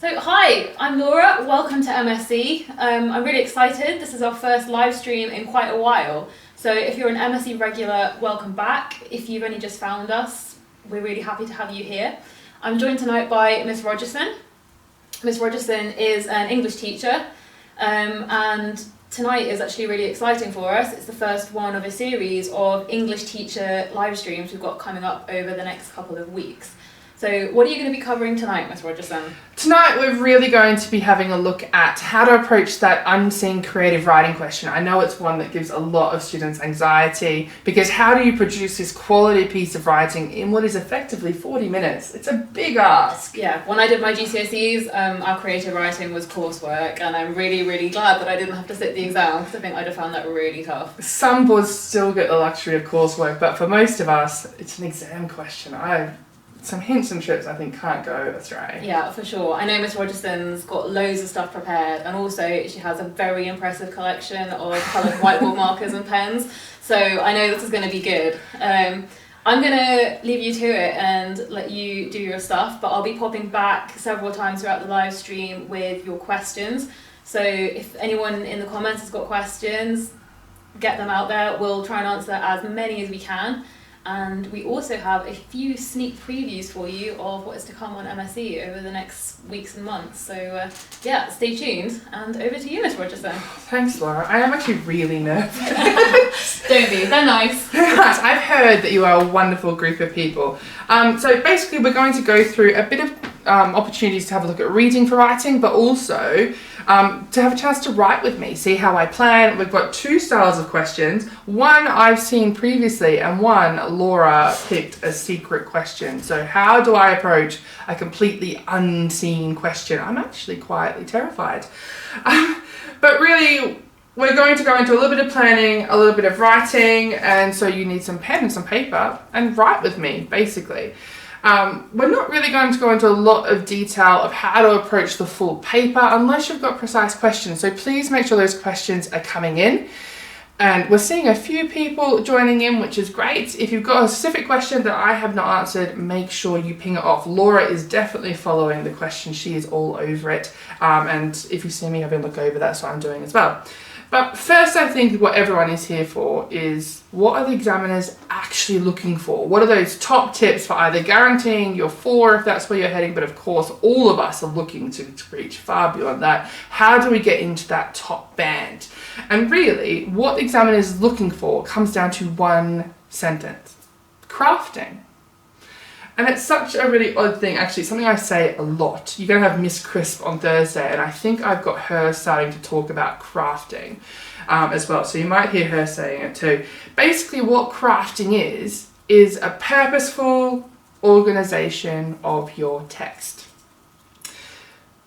So hi, I'm Laura, welcome to MSE. I'm really excited, this is our first live stream in quite a while. So if you're an MSE regular, welcome back. If you've only just found us, we're really happy to have you here. I'm joined tonight by Miss Rogerson. Miss Rogerson is an English teacher and tonight is actually really exciting for us. It's the first one of a series of English teacher live streams we've got coming up over the next couple of weeks. So what are you going to be covering tonight, Miss Rogerson? Tonight we're really going to be having a look at how to approach that unseen creative writing question. I know it's one that gives a lot of students anxiety because how do you produce this quality piece of writing in what is effectively 40 minutes? It's a big ask. Yeah, when I did my GCSEs, our creative writing was coursework, and I'm really glad that I didn't have to sit the exam because I think I'd have found that really tough. Some boards still get the luxury of coursework, but for most of us, it's an exam question. Some hints and tips I think can't go astray. Yeah, for sure. I know Miss Rogerson's got loads of stuff prepared, and also she has a very impressive collection of coloured whiteboard markers and pens, so I know this is going to be good. I'm going to leave you to it and let you do your stuff, but I'll be popping back several times throughout the live stream with your questions. So if anyone in the comments has got questions, get them out there. We'll try and answer as many as we can. And we also have a few sneak previews for you of what is to come on MSE over the next weeks and months. So yeah, stay tuned, and over to you, Miss Rogerson. Thanks, Laura. I am actually really nervous. Don't be, they're nice. I've heard that you are a wonderful group of people. So basically we're going to go through a bit of opportunities to have a look at reading for writing, but also to have a chance to write with me, see how I plan. We've got two styles of questions. One I've seen previously and one Laura picked a secret question. So how do I approach a completely unseen question? I'm actually quietly terrified. But really, we're going to go into a little bit of planning, a little bit of writing, and so you need some pen and some paper and write with me, basically. We're not really going to go into a lot of detail of how to approach the full paper unless you've got precise questions. So please make sure those questions are coming in. And we're seeing a few people joining in, which is great. If you've got a specific question that I have not answered, make sure you ping it off. Laura is definitely following the question. She is all over it. And if you see me having a look over, that's what I'm doing as well. But first, I think what everyone is here for is what are the examiners actually looking for? What are those top tips for either guaranteeing your 4 if that's where you're heading, but of course all of us are looking to reach far beyond that. How do we get into that top band? And really, what the examiner is looking for comes down to one sentence: crafting. And it's such a really odd thing, actually, it's something I say a lot. You're going to have Miss Crisp on Thursday, and I think I've got her starting to talk about crafting as well, so you might hear her saying it too. Basically, what crafting is a purposeful organisation of your text,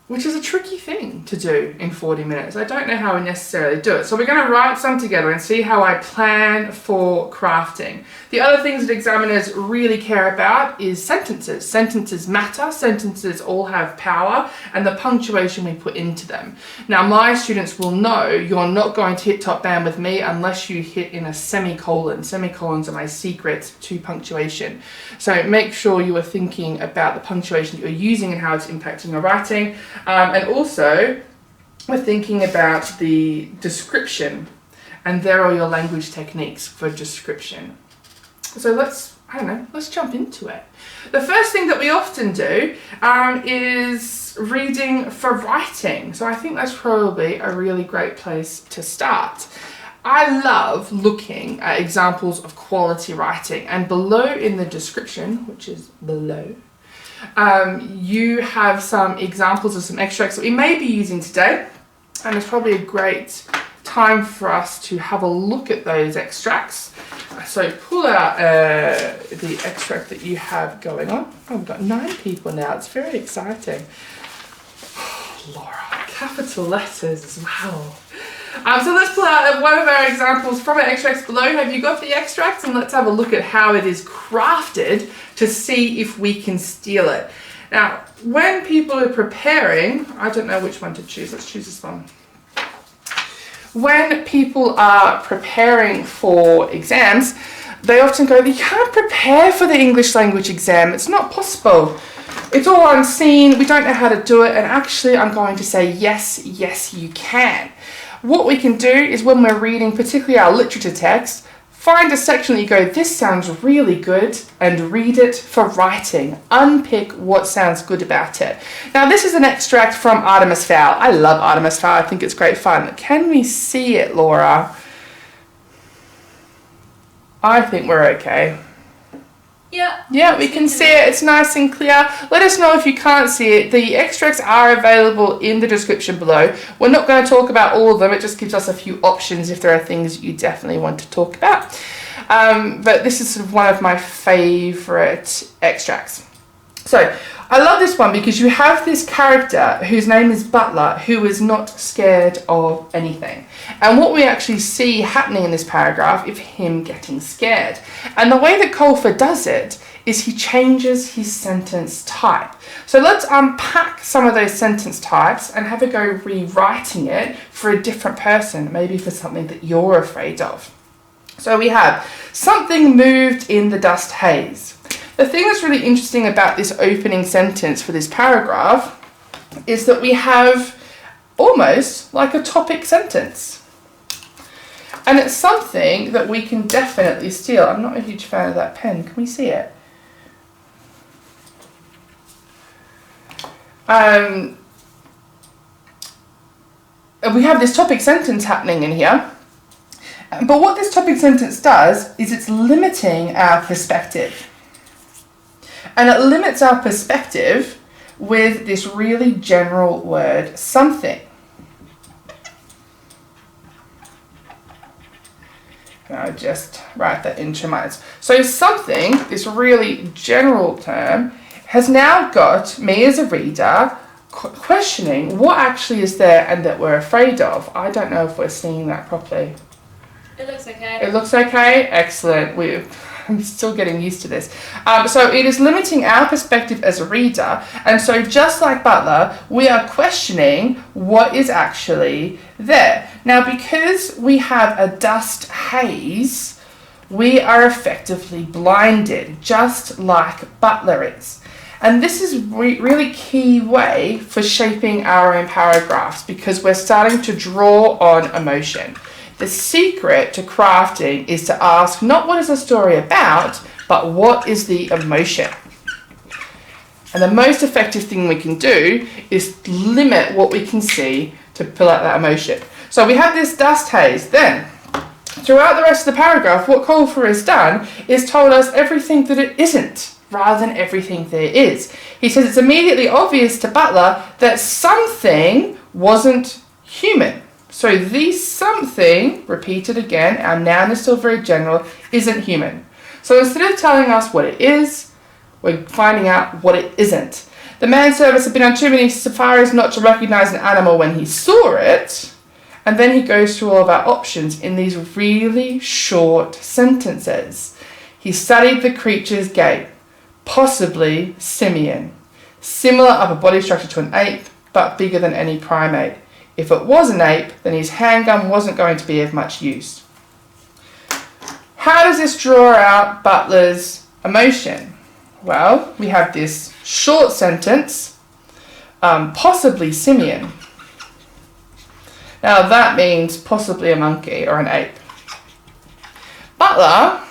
which is a tricky thing to do in 40 minutes. I don't know how we necessarily do it. So we're going to write some together and see how I plan for crafting. The other things that examiners really care about is sentences. Sentences matter, sentences all have power, and the punctuation we put into them. Now, my students will know you're not going to hit top band with me unless you hit in a semicolon. Semicolons are my secret to punctuation. So make sure you are thinking about the punctuation that you're using and how it's impacting your writing. And also, we're thinking about the description, and there are your language techniques for description. So let's jump into it. The first thing that we often do is reading for writing. So I think that's probably a really great place to start. I love looking at examples of quality writing, and below in the description, which is below, you have some examples of some extracts that we may be using today, and it's probably a great time for us to have a look at those extracts. So pull out the extract that you have going on. Oh, we've got 9 people now, it's very exciting. Oh, Laura, capital letters as well. So let's pull out one of our examples from our extracts below. Have you got the extracts? And let's have a look at how it is crafted to see if we can steal it. Now, when people are preparing, I don't know which one to choose. Let's choose this one. When people are preparing for exams, they often go, you can't prepare for the English language exam. It's not possible. it's all unseen, we don't know how to do it, and actually I'm going to say yes, yes you can. What we can do is when we're reading, particularly our literature text, find a section that you go, this sounds really good, and read it for writing. Unpick what sounds good about it. Now this is an extract from Artemis Fowl. I love Artemis Fowl, I think it's great fun. Can we see it, Laura? I think we're okay. Yeah, we can see it. It's nice and clear. Let us know if you can't see it. The extracts are available in the description below. We're not going to talk about all of them. It just gives us a few options if there are things you definitely want to talk about. But this is sort of one of my favourite extracts. So I love this one because you have this character whose name is Butler who is not scared of anything. And what we actually see happening in this paragraph is him getting scared. And the way that Colfer does it is he changes his sentence type. So let's unpack some of those sentence types and have a go rewriting it for a different person, maybe for something that you're afraid of. So we have something moved in the dust haze. The thing that's really interesting about this opening sentence for this paragraph is that we have almost like a topic sentence. And it's something that we can definitely steal. I'm not a huge fan of that pen. Can we see it? We have this topic sentence happening in here. But what this topic sentence does is it's limiting our perspective. And it limits our perspective with this really general word, something. I'll just write that into my notes. So something, this really general term, has now got me as a reader questioning what actually is there and that we're afraid of. I don't know if we're seeing that properly. It looks okay. It looks okay? Excellent. I'm still getting used to this. So it is limiting our perspective as a reader. And so just like Butler, we are questioning what is actually there. Now, because we have a dust haze, we are effectively blinded, just like Butler is. And this is a really key way for shaping our own paragraphs because we're starting to draw on emotion. The secret to crafting is to ask not what is the story about, but what is the emotion. And the most effective thing we can do is limit what we can see to pull out that emotion. So we have this dust haze. Then, throughout the rest of the paragraph, what Colfer has done is told us everything that it isn't, rather than everything there is. He says it's immediately obvious to Butler that something wasn't human. So the something, repeated again, our noun is still very general, isn't human. So instead of telling us what it is, we're finding out what it isn't. The manservants have been on too many safaris not to recognise an animal when he saw it. And then he goes through all of our options in these really short sentences. He studied the creature's gait, possibly simian. Similar upper body structure to an ape, but bigger than any primate. If it was an ape, then his handgun wasn't going to be of much use. How does this draw out Butler's emotion? Well, we have this short sentence, possibly simian. Now that means possibly a monkey or an ape. Butler,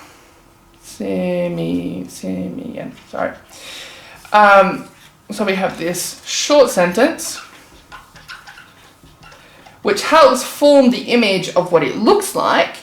simian, sorry. So we have this short sentence, which helps form the image of what it looks like.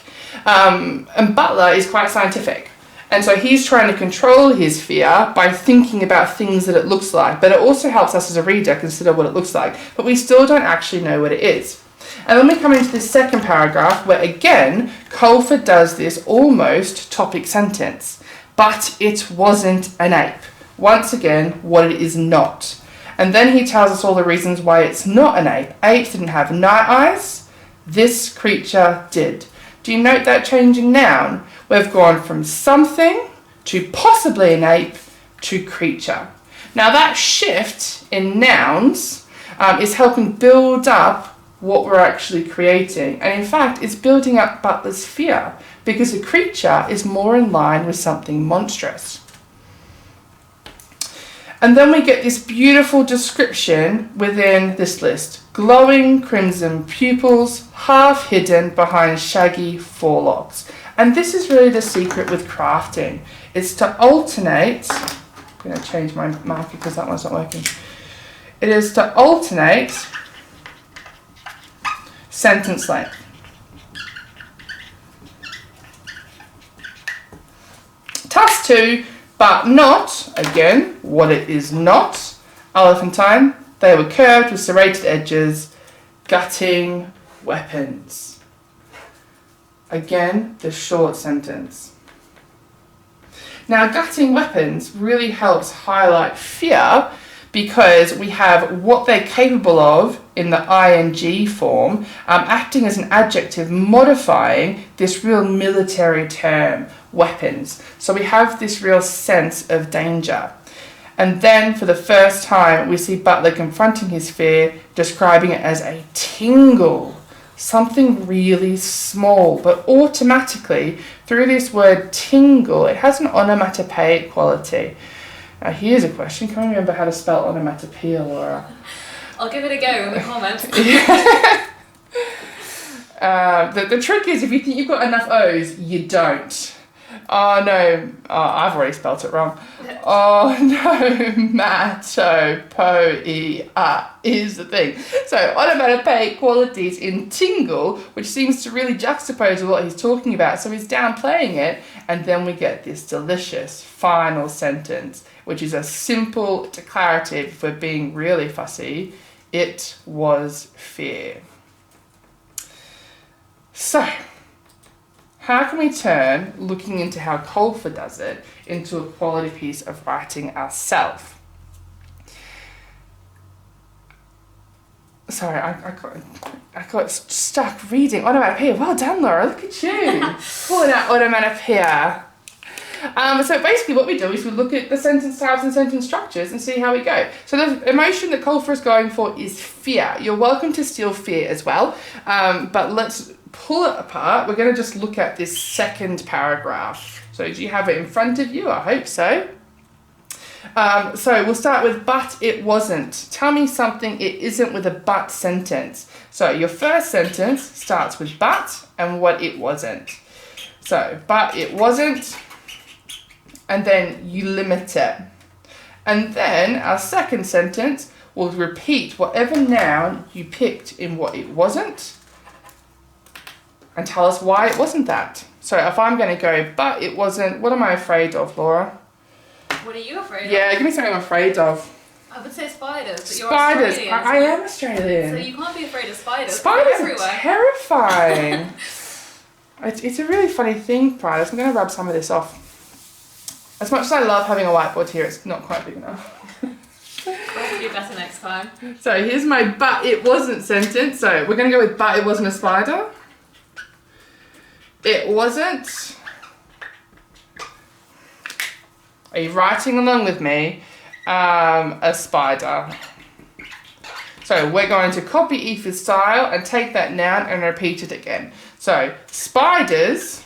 And Butler is quite scientific. And so he's trying to control his fear by thinking about things that it looks like. But it also helps us as a reader consider what it looks like. But we still don't actually know what it is. And then we come into this second paragraph where, again, Colfer does this almost topic sentence. But it wasn't an ape. Once again, what it is not. And then he tells us all the reasons why it's not an ape. Apes didn't have night eyes. This creature did. Do you note that change in noun? We've gone from something to possibly an ape to creature. Now that shift in nouns is helping build up what we're actually creating. And in fact, it's building up Butler's fear because a creature is more in line with something monstrous. And then we get this beautiful description within this list. Glowing crimson pupils, half hidden behind shaggy forelocks. And this is really the secret with crafting. It's to alternate, I'm going to change my marker because that one's not working. It is to alternate sentence length. Task 2, but not, again, what it is not. Elephantine, they were curved with serrated edges, gutting weapons. Again, the short sentence. Now, gutting weapons really helps highlight fear because we have what they're capable of in the ing form, acting as an adjective modifying this real military term, weapons. So we have this real sense of danger. And then for the first time, we see Butler confronting his fear, describing it as a tingle, something really small, but automatically through this word tingle, it has an onomatopoeic quality. Now here's a question, can you remember how to spell onomatopoeia, Laura? I'll give it a go in the comments. The trick is if you think you've got enough O's, you don't. Oh no, I've already spelt it wrong. Oh no, matopoeia is the thing. So onomatopoeic qualities in tingle, which seems to really juxtapose what he's talking about. So he's downplaying it, and then we get this delicious final sentence, which is a simple declarative. If we're being really fussy, it was fear. So, how can we turn looking into how Colfer does it into a quality piece of writing ourselves? Sorry, I got stuck reading onomatopoeia. Well done, Laura. Look at you. Pulling out onomatopoeia. So basically what we do is we look at the sentence types and sentence structures and see how we go. So the emotion that Colfer is going for is fear. You're welcome to steal fear as well, but let's pull it apart. We're going to just look at this second paragraph. So do you have it in front of you? I hope so. So we'll start with but it wasn't. Tell me something it isn't with a but sentence. So your first sentence starts with but and what it wasn't. So but it wasn't, and then you limit it. And then our second sentence will repeat whatever noun you picked in what it wasn't and tell us why it wasn't that. So if I'm going to go, but it wasn't, what am I afraid of, Laura? What are you afraid of? Yeah, give me something I'm afraid of. I would say spiders, but Spiders. you're Australian. I am Australian. So you can't be afraid of spiders. Spiders They're are everywhere. terrifying. It's a really funny thing, Pride. I'm going to rub some of this off. As much as I love having a whiteboard here, it's not quite big enough. I'll do better next time. So here's my but it wasn't sentence. So we're going to go with but it wasn't a spider. It wasn't. Are you writing along with me? A spider. So we're going to copy Aoife's style and take that noun and repeat it again. So spiders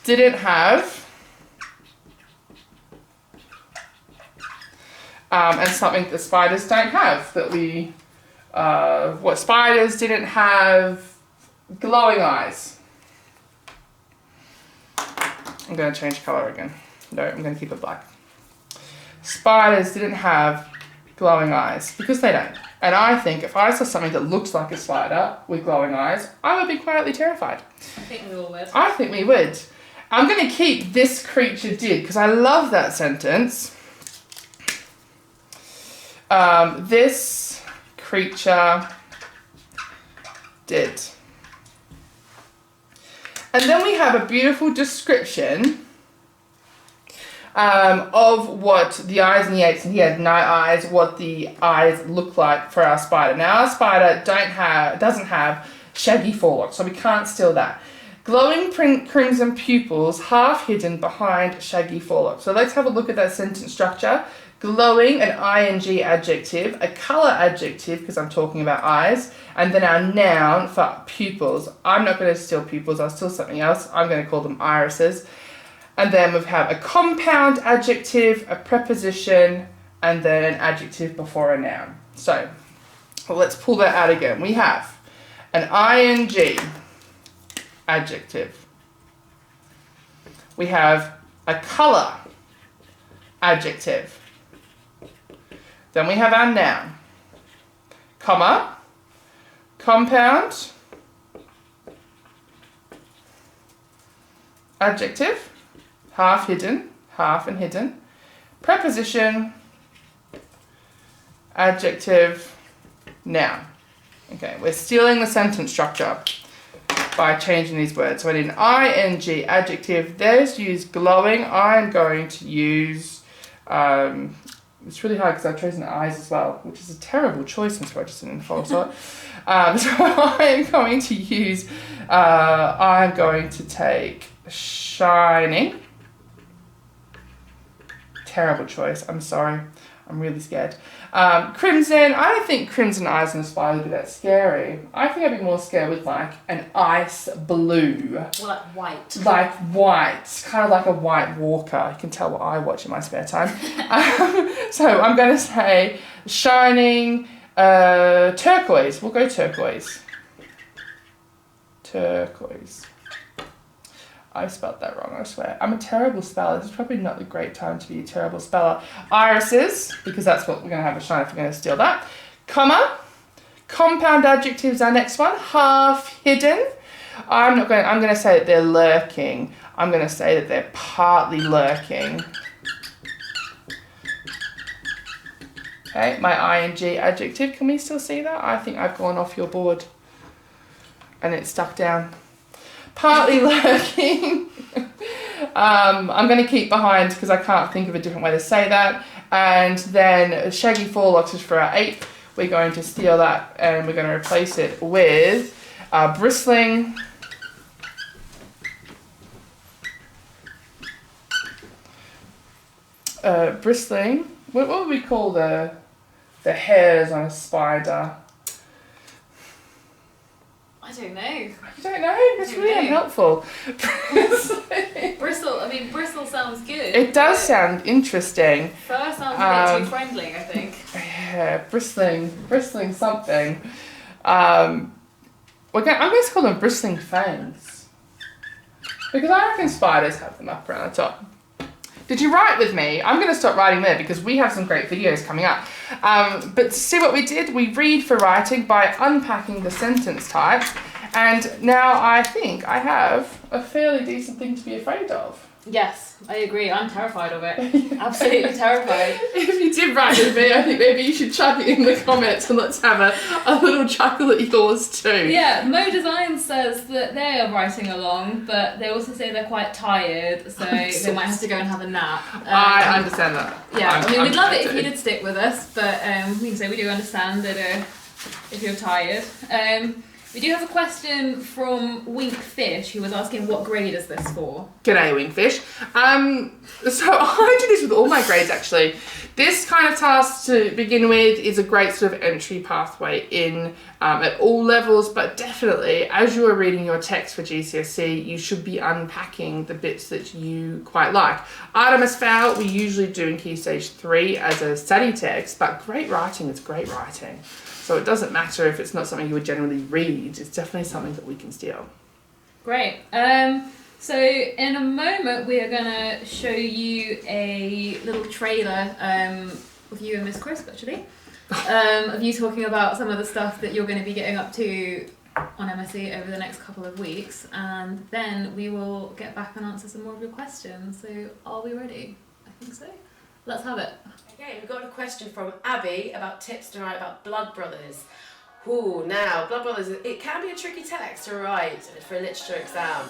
didn't have, and something that spiders don't have that we, what spiders didn't have glowing eyes. I'm going to change colour again. No, I'm going to keep it black. Spiders didn't have glowing eyes because they don't. And I think if I saw something that looks like a spider with glowing eyes, I would be quietly terrified. I think we all would. I think we would. I'm going to keep this creature did because I love that sentence. This creature did. And then we have a beautiful description of what the eyes and the apes, and he had no eyes, what the eyes look like for our spider. Now our spider doesn't have shaggy forelocks, so we can't steal that. Glowing crimson pupils half hidden behind shaggy forelocks. So let's have a look at that sentence structure. Glowing, an ing adjective, a colour adjective, because I'm talking about eyes, and then our noun for pupils. I'm not going to steal pupils, I'll steal something else. I'm going to call them irises. And then we have a compound adjective, a preposition, and then an adjective before a noun. So let's pull that out again. We have an ing adjective. We have a colour adjective. Then we have our noun, comma, compound adjective, half hidden, half and hidden, preposition, adjective, noun. Okay, we're stealing the sentence structure by changing these words. So in ing adjective, there's used glowing. I'm going to use, it's really hard because I've chosen eyes as well, which is a terrible choice, Miss Rogerson, in full sort. So I'm going to use, I'm going to take shining. Terrible choice, I'm sorry. I'm really scared. Crimson, I don't think crimson eyes in a spider would be that scary. I think I'd be more scared with like an ice blue. Well, like white. Like white, kind of like a white walker. You can tell what I watch in my spare time. So I'm going to say shining turquoise. We'll go turquoise. Turquoise. I spelled that wrong, I swear. I'm a terrible speller. This is probably not the great time to be a terrible speller. Irises, because that's what we're going to have a shine if we're going to steal that. Comma. Compound adjectives, our next one. Half hidden. I'm going to say that they're lurking. I'm going to say that they're partly lurking. Okay, my ing adjective. Can we still see that? I think I've gone off your board and it's stuck down. Partly lurking. I'm going to keep behind because I can't think of a different way to say that. And then shaggy forelocks is for our 8th. We're going to steal that and we're going to replace it with bristling. Bristling. What would we call the hairs on a spider? I don't know. You don't know? That's really unhelpful. Bristle, I mean, bristle sounds good. It does sound interesting. Fur sounds a bit too friendly, I think. Yeah, bristling something. I'm going to call them bristling fangs. Because I reckon spiders have them up around the top. Did you write with me? I'm going to stop writing there because we have some great videos coming up. But see what we did? We read for writing by unpacking the sentence type. And now I think I have a fairly decent thing to be afraid of. Yes, I agree. I'm terrified of it. Absolutely terrified. If you did write with me, I think maybe you should chuck it in the comments and let's have a little chuckle at yours too. Yeah, Mo Design says that they are writing along, but they also say they're quite tired, so they might have to go and have a nap. I understand that. Yeah, I mean, we'd love it if you did stick with us, but we can say we do understand that if you're tired. We do have a question from Winkfish, who was asking what grade is this for? G'day, Winkfish. So I do this with all my grades, actually. This kind of task to begin with is a great sort of entry pathway in at all levels, but definitely as you are reading your text for GCSE, you should be unpacking the bits that you quite like. Artemis Fowl we usually do in Key Stage 3 as a study text, but great writing is great writing. So it doesn't matter if it's not something you would generally read, it's definitely something that we can steal. Great. So in a moment we are going to show you a little trailer of you and Miss Crisp actually, of you talking about some of the stuff that you're going to be getting up to on MSE over the next couple of weeks, and then we will get back and answer some more of your questions. So are we ready? I think so. Let's have it. Okay, we've got a question from Abby about tips to write about Blood Brothers. Ooh, now, Blood Brothers, it can be a tricky text to write for a literature exam.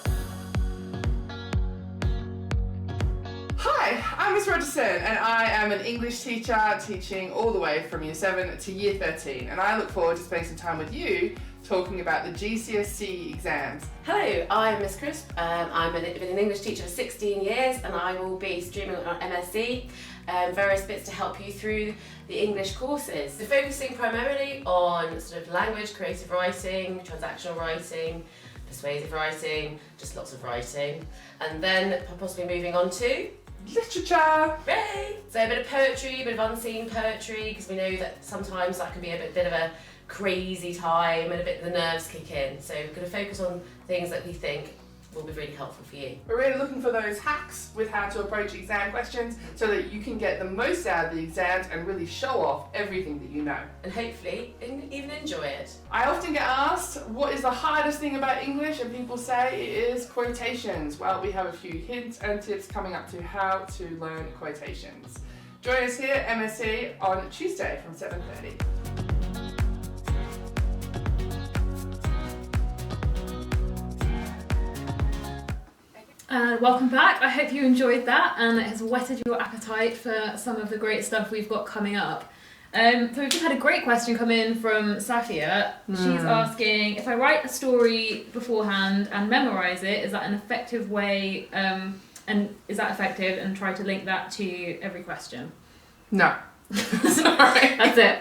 Hi, I'm Miss Rogerson and I am an English teacher teaching all the way from Year 7 to Year 13, and I look forward to spending some time with you talking about the GCSE exams. Hello, I'm Miss Crisp. I've been an English teacher for 16 years and I will be streaming on MSE various bits to help you through the English courses. So focusing primarily on sort of language, creative writing, transactional writing, persuasive writing, just lots of writing. And then possibly moving on to literature. Yay! So a bit of poetry, a bit of unseen poetry, because we know that sometimes that can be a bit of a crazy time and a bit the nerves kick in. So we're going to focus on things that we think will be really helpful for you. We're really looking for those hacks with how to approach exam questions so that you can get the most out of the exams and really show off everything that you know. And hopefully even enjoy it. I often get asked, what is the hardest thing about English? And people say it is quotations. Well, we have a few hints and tips coming up to how to learn quotations. Join us here at MSE on Tuesday from 7:30. Welcome back. I hope you enjoyed that and it has whetted your appetite for some of the great stuff we've got coming up. So we've just had a great question come in from Safia. She's asking, if I write a story beforehand and memorise it, is that an effective way, and is that effective, and try to link that to every question? No. Sorry. That's it.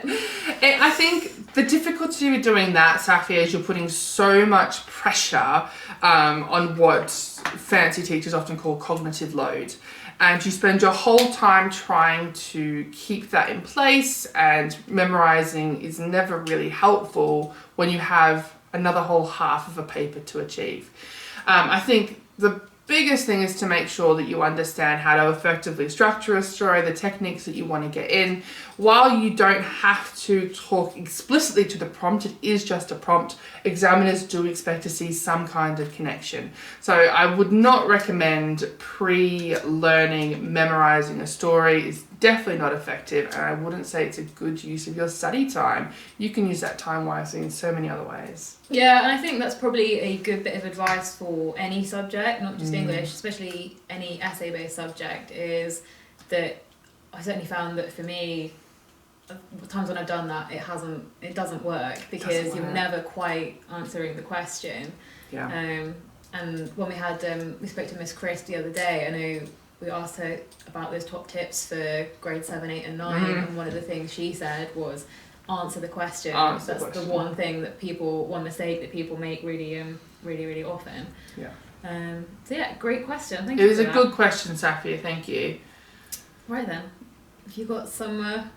I think the difficulty with doing that, Safia, is you're putting so much pressure on what fancy teachers often call cognitive load. And you spend your whole time trying to keep that in place, and memorising is never really helpful when you have another whole half of a paper to achieve. I think the biggest thing is to make sure that you understand how to effectively structure a story, the techniques that you want to get in. While you don't have to talk explicitly to the prompt, it is just a prompt, examiners do expect to see some kind of connection. So I would not recommend pre-learning memorizing a story. It's definitely not effective, and I wouldn't say it's a good use of your study time. You can use that time wisely in so many other ways. Yeah, and I think that's probably a good bit of advice for any subject, not just English, especially any essay-based subject, is that I certainly found that for me, times when I've done that, it doesn't work, because you're never quite answering the question. Yeah. And when we spoke to Miss Chris the other day, I know we asked her about those top tips for grade 7, 8 and 9, and one of the things she said was answer the question. That's the one thing that one mistake that people make really often. Yeah. So yeah, great question. Thank you. It was a good question, Safia. Thank you. Right then, have you got some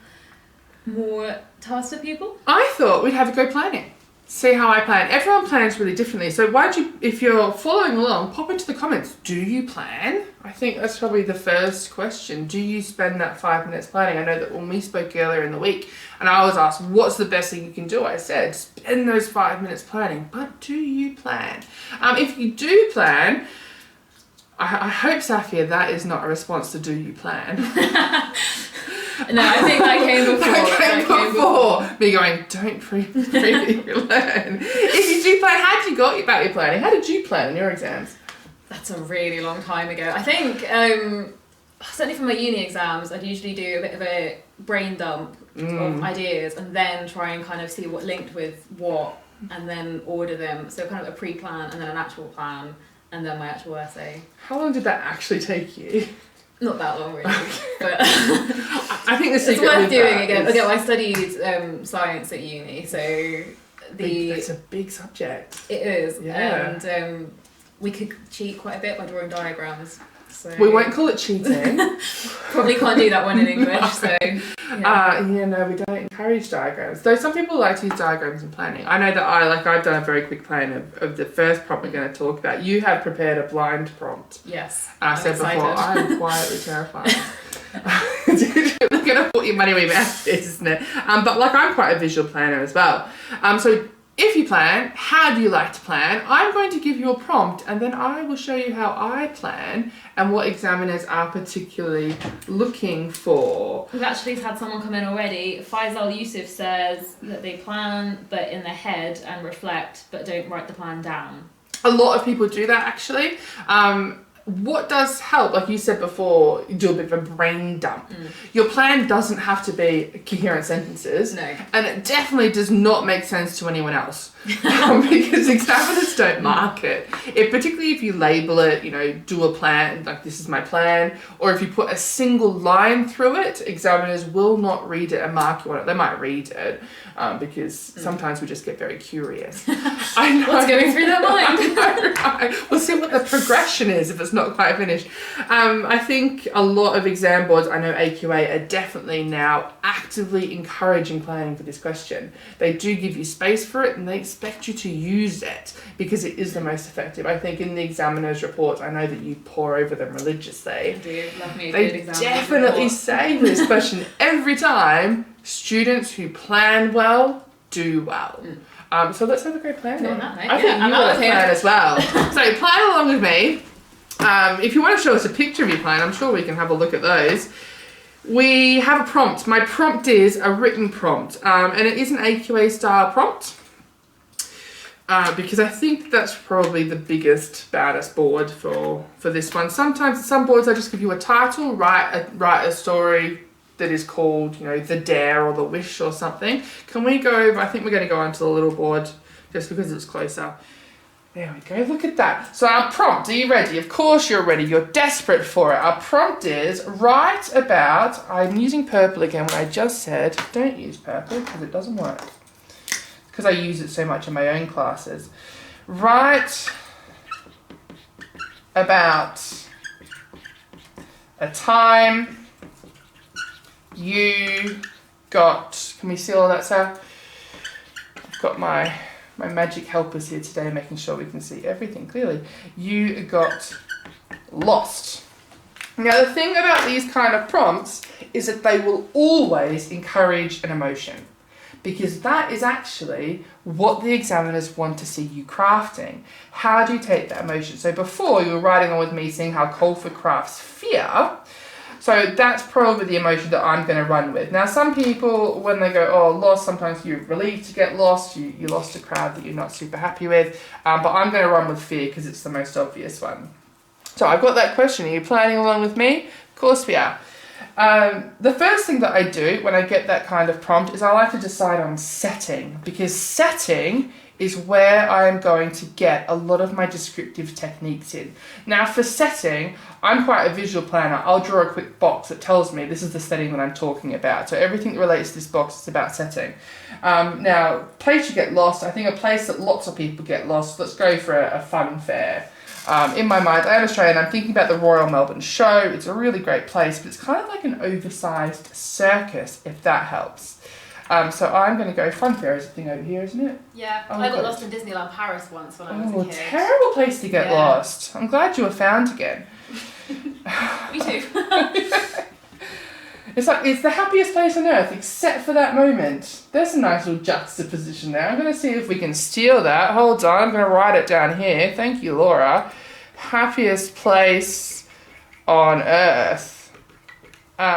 more tasks for people? I thought we'd have a go planning. See how I plan. Everyone plans really differently. So why don't you, if you're following along, pop into the comments. Do you plan? I think that's probably the first question. Do you spend that 5 minutes planning? I know that when we spoke earlier in the week, and I was asked, what's the best thing you can do? I said, spend those 5 minutes planning. But do you plan? If you do plan, I hope, Safia, that is not a response to do you plan. No, I think that came before. That came before. Me going, don't pre-learn. If you do plan, how did you go about your planning? How did you plan in your exams? That's a really long time ago. I think, certainly for my uni exams, I'd usually do a bit of a brain dump of ideas and then try and kind of see what linked with what and then order them. So kind of a pre-plan and then an actual plan and then my actual essay. How long did that actually take you? Not that long, really. But I think the secret it's worth doing is... again. Again, I studied science at uni, so it's a big subject. It is, yeah. And we could cheat quite a bit by drawing diagrams. So we won't call it cheating. Probably can't do that one in English. So no, we don't encourage diagrams. Though some people like to use diagrams in planning. I know that I've done a very quick plan of the first prompt we're going to talk about. You have prepared a blind prompt. Yes. I said excited. Before, I'm quietly terrified. You're going to put your money where your mouth is, isn't it? But I'm quite a visual planner as well. So if you plan, how do you like to plan? I'm going to give you a prompt and then I will show you how I plan and what examiners are particularly looking for. We've actually had someone come in already. Faisal Yusuf says that they plan but in their head and reflect but don't write the plan down. A lot of people do that actually. What does help, like you said before, you do a bit of a brain dump. Your plan doesn't have to be coherent sentences. No. And it definitely does not make sense to anyone else. because examiners don't mark it. Particularly if you label it, do a plan, like this is my plan, or if you put a single line through it, examiners will not read it and mark you on it. They might read it because sometimes we just get very curious. I know. What's going through their mind? Right. We'll see what the progression is if it's not quite finished. I think a lot of exam boards, I know AQA are definitely now actively encouraging planning for this question. They do give you space for it and they expect you to use it because it is the most effective. I think in the examiner's reports, I know that you pore over them religiously. I do love me a They good examiner definitely report. say this question every time: students who plan well do well. So let's have a great plan. On that note, I think you want to plan as well. So plan along with me. If you want to show us a picture of your plan, I'm sure we can have a look at those. We have a prompt. My prompt is a written prompt, and it is an AQA style prompt because I think that's probably the biggest, baddest board for this one. Sometimes some boards I just give you a title, write a story that is called, The Dare or The Wish or something. Can we go over, I think we're going to go onto the little board just because it's closer. There we go, look at that. So our prompt, are you ready? Of course you're ready, you're desperate for it. Our prompt is, write about, I'm using purple again when I just said, don't use purple because it doesn't work. Because I use it so much in my own classes. Write about a time you got, can we see all that, Sarah? I've got my magic helpers here today making sure we can see everything clearly. You got lost. Now the thing about these kind of prompts is that they will always encourage an emotion because that is actually what the examiners want to see you crafting. How do you take that emotion? So before you were writing on with me saying how Colford crafts fear. So that's probably the emotion that I'm going to run with. Now, some people, when they go, oh, lost, sometimes you're relieved to get lost. You lost a crowd that you're not super happy with. But I'm going to run with fear because it's the most obvious one. So I've got that question. Are you planning along with me? Of course we are. The first thing that I do when I get that kind of prompt is I like to decide on setting, because setting is where I am going to get a lot of my descriptive techniques in. Now for setting, I'm quite a visual planner. I'll draw a quick box that tells me this is the setting that I'm talking about. So everything that relates to this box is about setting. Now, place you get lost, I think a place that lots of people get lost, let's go for a fun fair. In my mind, I am Australian, I'm thinking about the Royal Melbourne Show. It's a really great place, but it's kind of like an oversized circus, if that helps. So I'm going to go, fun fair is a thing over here, isn't it? Yeah, Oh, I got good. lost in Disneyland Paris once when I was Oh, a kid. terrible place to get Yeah. lost. I'm glad you were found again. Me too. It's like, it's the happiest place on earth except for that moment. There's a nice little juxtaposition there. I'm going to see if we can steal that. Hold on, I'm going to write it down here. Thank you, Laura. Happiest place on earth.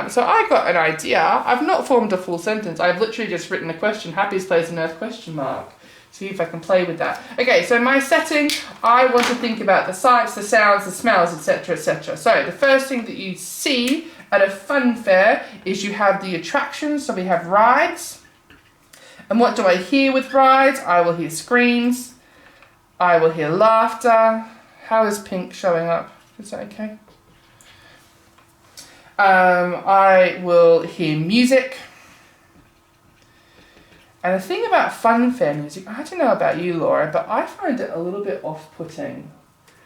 So I got an idea. I've not formed a full sentence. I've literally just written a question. Happiest place on earth, question mark. See if I can play with that. Okay, so my setting, I want to think about the sights, the sounds, the smells, etc., etc. So the first thing that you see at a fun fair is you have the attractions. So we have rides. And what do I hear with rides? I will hear screams. I will hear laughter. How is pink showing up? Is that okay? I will hear music. And the thing about fun fair music, I don't know about you, Laura, but I find it a little bit off-putting.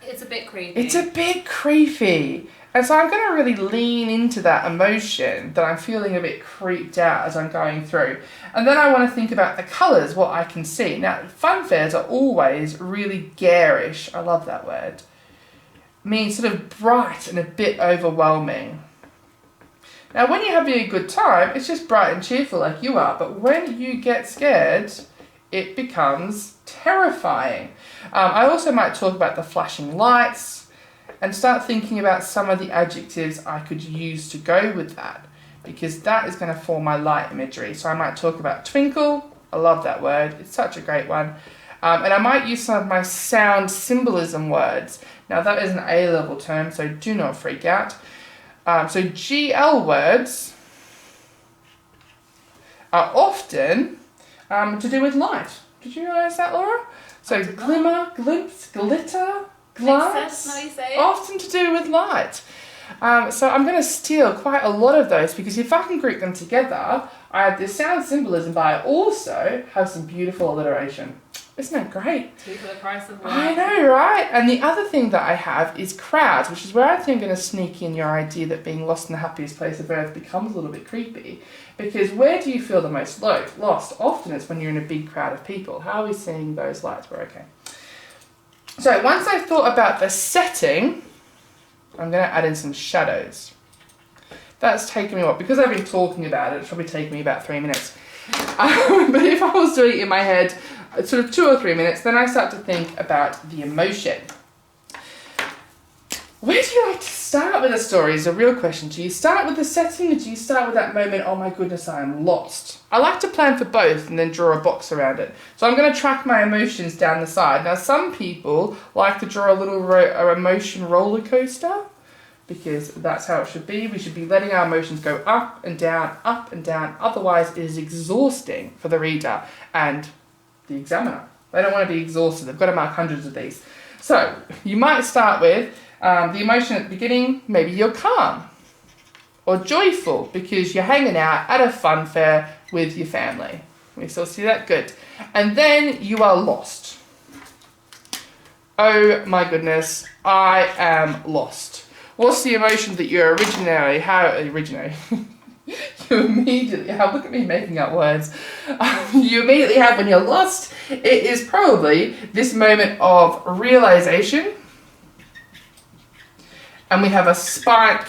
It's a bit creepy. It's a bit creepy. And so I'm going to really lean into that emotion that I'm feeling a bit creeped out as I'm going through. And then I want to think about the colours, what I can see. Now, fun fairs are always really garish. I love that word. Means sort of bright and a bit overwhelming. Now, when you're having a good time, it's just bright and cheerful like you are. But when you get scared, it becomes terrifying. I also might talk about the flashing lights and start thinking about some of the adjectives I could use to go with that, because that is going to form my light imagery. So I might talk about twinkle. I love that word. It's such a great one. And I might use some of my sound symbolism words. Now, that is an A-level term, so do not freak out. So GL words are often to do with light, Did you realise that, Laura? So did not. glimmer, glimpse, glitter, glass, Makes sense now you say it. often to do with light. So I'm going to steal quite a lot of those because if I can group them together, I have this sound symbolism, but I also have some beautiful alliteration. Isn't that great? Two for the price of one. I know, right? And the other thing that I have is crowds, which is where I think I'm going to sneak in your idea that being lost in the happiest place of earth becomes a little bit creepy. Because where do you feel the most lost? Often it's when you're in a big crowd of people. How are we seeing those lights? We're okay. So once I've thought about the setting, I'm going to add in some shadows. That's taken me what? Because I've been talking about it, it's probably taken me about 3 minutes. But if I was doing it in my head, sort of 2 or 3 minutes, then I start to think about the emotion. Where do you like to start with a story is a real question. Do you start with the setting or do you start with that moment, oh my goodness, I am lost? I like to plan for both and then draw a box around it. So I'm going to track my emotions down the side. Now some people like to draw a little emotion roller coaster because that's how it should be. We should be letting our emotions go up and down, otherwise it is exhausting for the reader and the examiner. They don't want to be exhausted. They've got to mark hundreds of these. So you might start with the emotion at the beginning. Maybe you're calm or joyful because you're hanging out at a fun fair with your family. We still see that? Good. And then you are lost. Oh my goodness, I am lost. What's the emotion that you you immediately have, look at me making up words, you immediately have when you're lost? It is probably this moment of realization, and we have a spike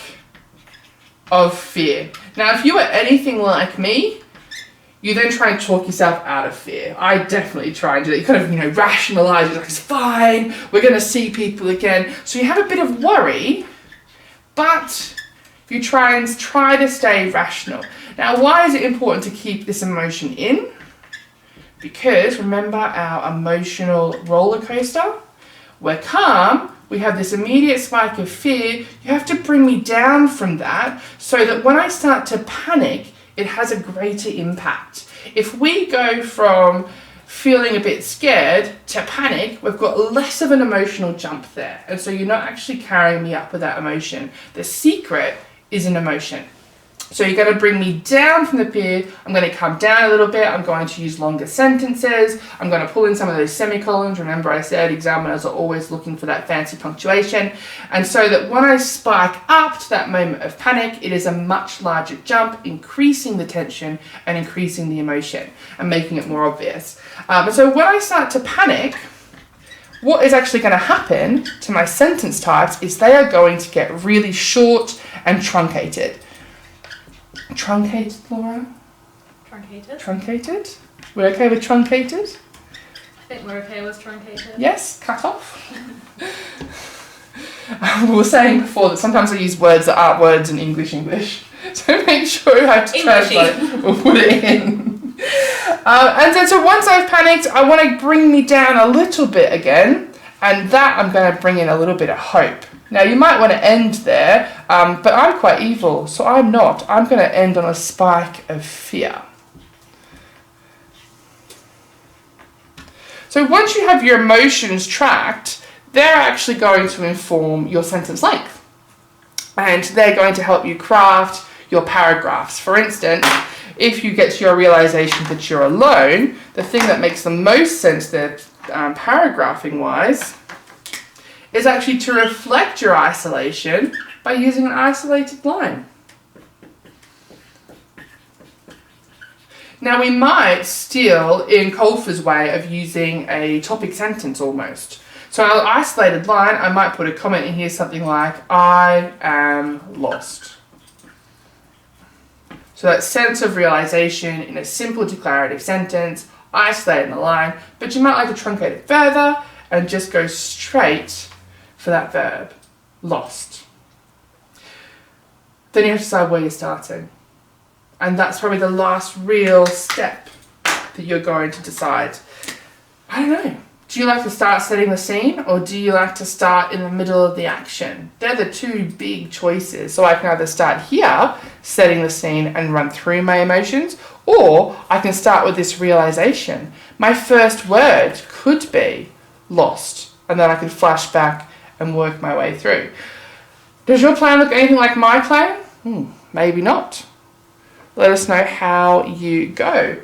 of fear. Now, if you are anything like me, you then try and talk yourself out of fear. I definitely try and do that. You kind of, rationalize it, like, it's fine, we're going to see people again. So you have a bit of worry, but you try to stay rational. Now, why is it important to keep this emotion in? Because remember our emotional roller coaster? We're calm, we have this immediate spike of fear. You have to bring me down from that so that when I start to panic, it has a greater impact. If we go from feeling a bit scared to panic, we've got less of an emotional jump there. And so you're not actually carrying me up with that emotion. The secret is an emotion. So you're going to bring me down from the fear. I'm going to come down a little bit. I'm going to use longer sentences. I'm going to pull in some of those semicolons. Remember I said examiners are always looking for that fancy punctuation. And so that when I spike up to that moment of panic, it is a much larger jump, increasing the tension and increasing the emotion and making it more obvious. And so when I start to panic, what is actually going to happen to my sentence types is they are going to get really short and truncated. Truncated, Laura? Truncated? Truncated? We're okay with truncated? I think we're okay with truncated. Yes, cut off. We were saying before that sometimes I use words that aren't words in English. So make sure you have to translate or put it in. And then so once I've panicked, I want to bring me down a little bit again. And that I'm going to bring in a little bit of hope. Now you might want to end there, but I'm quite evil, so I'm not. I'm going to end on a spike of fear. So once you have your emotions tracked, they're actually going to inform your sentence length. And they're going to help you craft your paragraphs. For instance, if you get to your realization that you're alone, the thing that makes the most sense there, paragraphing wise, is actually to reflect your isolation by using an isolated line. Now we might steal in Colfer's way of using a topic sentence almost. So in an isolated line, I might put a comment in here, something like, I am lost. So that sense of realization in a simple declarative sentence, isolate in the line, but you might like to truncate it further and just go straight for that verb, lost. Then you have to decide where you're starting. And that's probably the last real step that you're going to decide. I don't know. Do you like to start setting the scene or do you like to start in the middle of the action? They're the two big choices. So I can either start here setting the scene and run through my emotions, or I can start with this realization. My first word could be lost, and then I could flash back and work my way through. Does your plan look anything like my plan? Maybe not. Let us know how you go.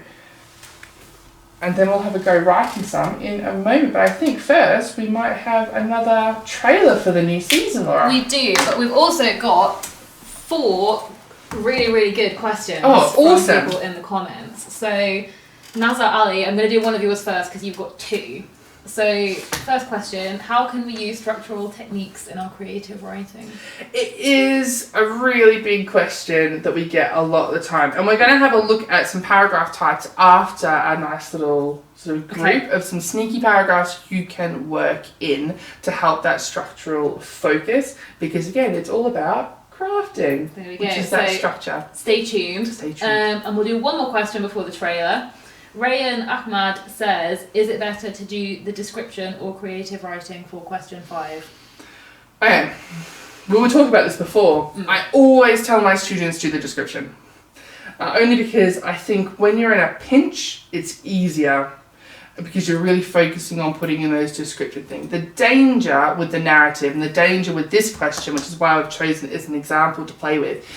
And then we'll have a go writing some in a moment. But I think first we might have another trailer for the new season, Laura. We do, but we've also got 4 really, really good questions awesome. from people in the comments. So, Nazar Ali, I'm going to do one of yours first because you've got 2. So, first question, how can we use structural techniques in our creative writing? It is a really big question that we get a lot of the time. And we're going to have a look at some paragraph types after a nice little sort of group of some sneaky paragraphs you can work in to help that structural focus. Because again, it's all about crafting, There we go. which is that structure. Stay tuned. And we'll do one more question before the trailer. Rayan Ahmad says, is it better to do the description or creative writing for question 5? Okay, we were talking about this before. I always tell my students to do the description. Only because I think when you're in a pinch, it's easier because you're really focusing on putting in those descriptive things. The danger with the narrative and the danger with this question, which is why I've chosen it as an example to play with,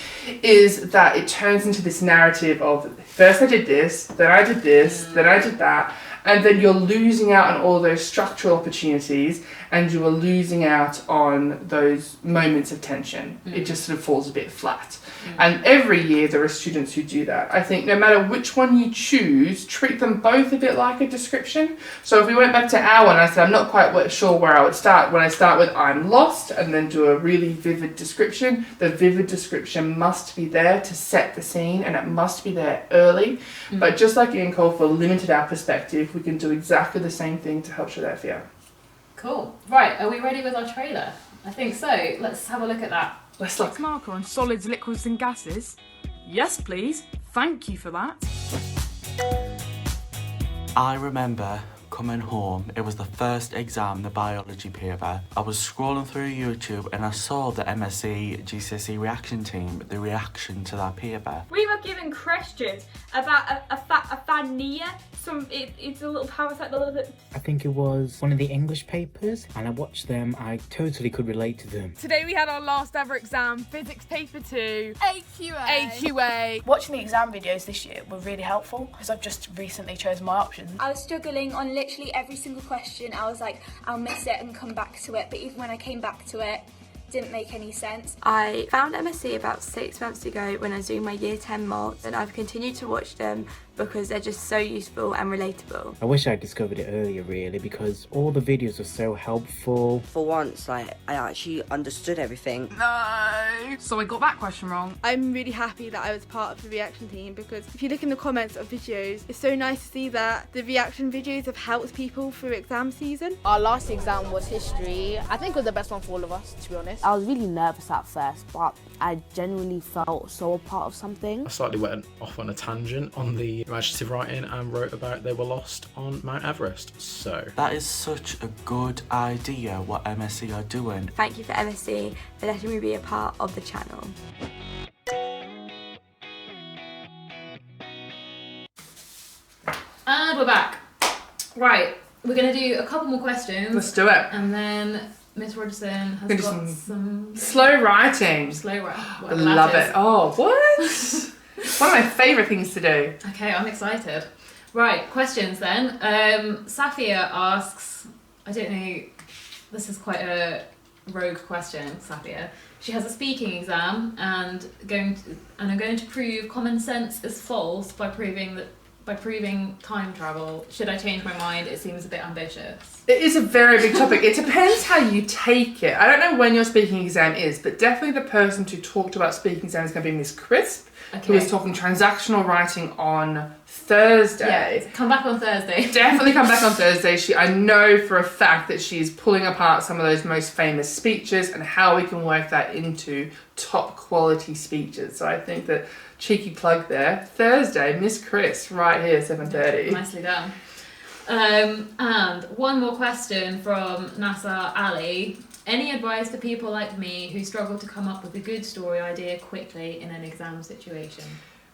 is that it turns into this narrative of first I did this, then I did this, then I did that, and then you're losing out on all those structural opportunities and you are losing out on those moments of tension. It just sort of falls a bit flat. And every year there are students who do that. I think no matter which one you choose, treat them both a bit like a description. So if we went back to our one, I said I'm not quite sure where I would start. When I start with I'm lost and then do a really vivid description, the vivid description must be there to set the scene and it must be there early. But just like Ian called for limited our perspective, we can do exactly the same thing to help show that fear. Cool. Right, are we ready with our trailer? I think so. Let's have a look at that. Let's look. Marker on solids, liquids and gases? Yes, please. Thank you for that. I remember coming home, it was the first exam, the biology paper. I was scrolling through YouTube and I saw the MSE GCSE reaction team, the reaction to that paper. We were given questions about a fania. It's a little parasite, a little bit. I think it was one of the English papers, and I watched them. I totally could relate to them. Today we had our last ever exam, physics paper 2. AQA. Watching the exam videos this year were really helpful because I've just recently chosen my options. I was struggling on literally every single question. I was like, I'll miss it and come back to it, but even when I came back to it, didn't make any sense. I found MSE about 6 months ago when I was doing my year 10 mocks, and I've continued to watch them because they're just so useful and relatable. I wish I discovered it earlier, really, because all the videos are so helpful. For once, I actually understood everything. No! So I got that question wrong. I'm really happy that I was part of the reaction team because if you look in the comments of videos, it's so nice to see that the reaction videos have helped people through exam season. Our last exam was history. I think it was the best one for all of us, to be honest. I was really nervous at first, but I genuinely felt so a part of something. I slightly went off on a tangent on the imaginative writing and wrote about they were lost on Mount Everest. So that is such a good idea what MSE are doing. Thank you for MSE for letting me be a part of the channel. And we're back. Right, we're going to do a couple more questions. Let's do it. And then Miss Rogerson has got some slow writing. Slow writing. I love it. Oh, what? One of my favourite things to do. Okay, I'm excited. Right, questions then. Safia asks, I don't know, this is quite a rogue question, Safia. She has a speaking exam and I'm going to prove common sense is false by proving time travel. Should I change my mind? It seems a bit ambitious. It is a very big topic. It depends how you take it. I don't know when your speaking exam is, but definitely the person who talked about speaking exam is going to be Miss Crisp, who is talking transactional writing on Thursday. Yeah, come back on Thursday. Definitely come back on Thursday. I know for a fact that she's pulling apart some of those most famous speeches and how we can work that into top quality speeches. So I think that cheeky plug there. Thursday, Miss Chris, right here, 7:30. Nicely done. And one more question from Nasser Ali. Any advice to people like me who struggle to come up with a good story idea quickly in an exam situation?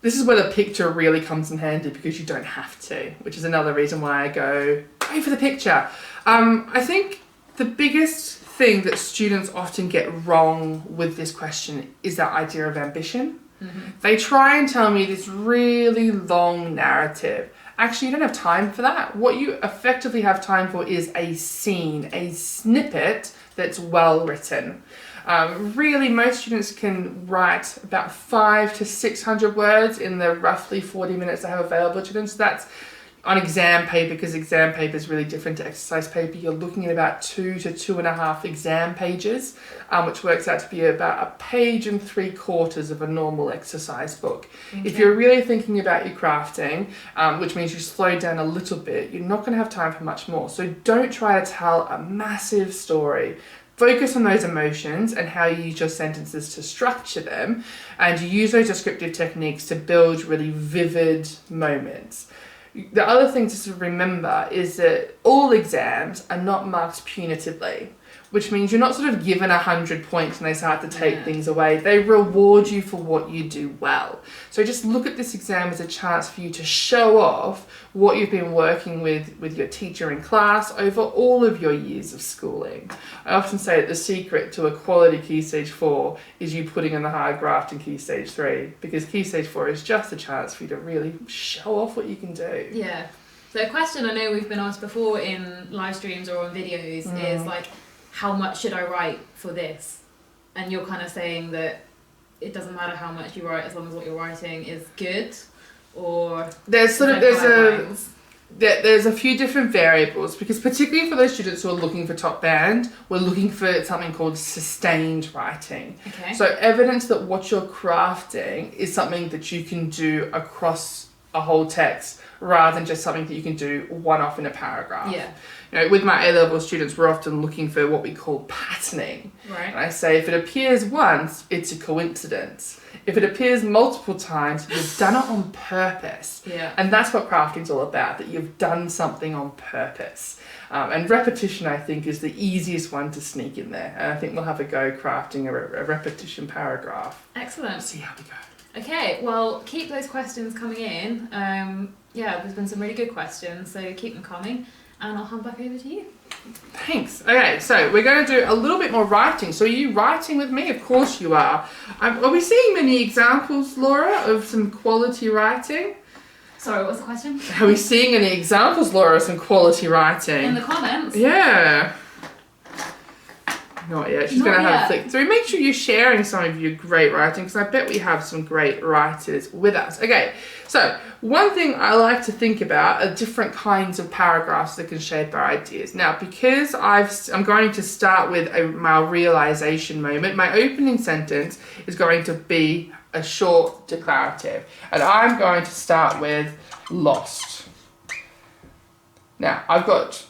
This is where the picture really comes in handy because you don't have to, which is another reason why I go for the picture. I think the biggest thing that students often get wrong with this question is that idea of ambition. They try and tell me this really long narrative. Actually, you don't have time for that. What you effectively have time for is a scene, a snippet that's well written. Really, most students can write about 500 to 600 words in the roughly 40 minutes they have available to them. So that's on exam paper, because exam paper is really different to exercise paper. You're looking at about 2 to 2.5 exam pages, which works out to be about 1.75 pages of a normal exercise book. Okay. If you're really thinking about your crafting, which means you slow down a little bit, you're not going to have time for much more. So don't try to tell a massive story. Focus on those emotions and how you use your sentences to structure them, and you use those descriptive techniques to build really vivid moments. The other thing to remember is that all exams are not marked punitively, which means you're not sort of given 100 points and they start to take things away. They reward you for what you do well. So just look at this exam as a chance for you to show off what you've been working with your teacher in class over all of your years of schooling. I often say that the secret to a quality Key Stage 4 is you putting in the hard graft in Key Stage 3, because Key Stage 4 is just a chance for you to really show off what you can do. Yeah. So a question I know we've been asked before in live streams or on videos is like, how much should I write for this? And you're kind of saying that it doesn't matter how much you write as long as what you're writing is good, or there's a few different variables, because particularly for those students who are looking for top band, we're looking for something called sustained writing. Okay. So evidence that what you're crafting is something that you can do across a whole text, rather than just something that you can do one-off in a paragraph. Yeah. You know, with my A-level students, we're often looking for what we call patterning. Right. And I say, if it appears once, it's a coincidence. If it appears multiple times, you've done it on purpose. Yeah. And that's what crafting's all about, that you've done something on purpose. And repetition, I think, is the easiest one to sneak in there. And I think we'll have a go crafting a repetition paragraph. Excellent. See how we go. Okay, well, keep those questions coming in. Yeah, there's been some really good questions, so keep them coming, and I'll hand back over to you. Thanks. Okay, so we're going to do a little bit more writing. So are you writing with me? Of course you are. Are we seeing many examples, Laura, of some quality writing? Sorry, what's the question? Are we seeing any examples, Laura, of some quality writing? In the comments? Yeah. Not yet. She's going to have a flick through. Make sure you're sharing some of your great writing, because I bet we have some great writers with us. Okay, so one thing I like to think about are different kinds of paragraphs that can shape our ideas. Now, because I'm going to start with my realization moment, my opening sentence is going to be a short declarative, and I'm going to start with lost. Now, I've got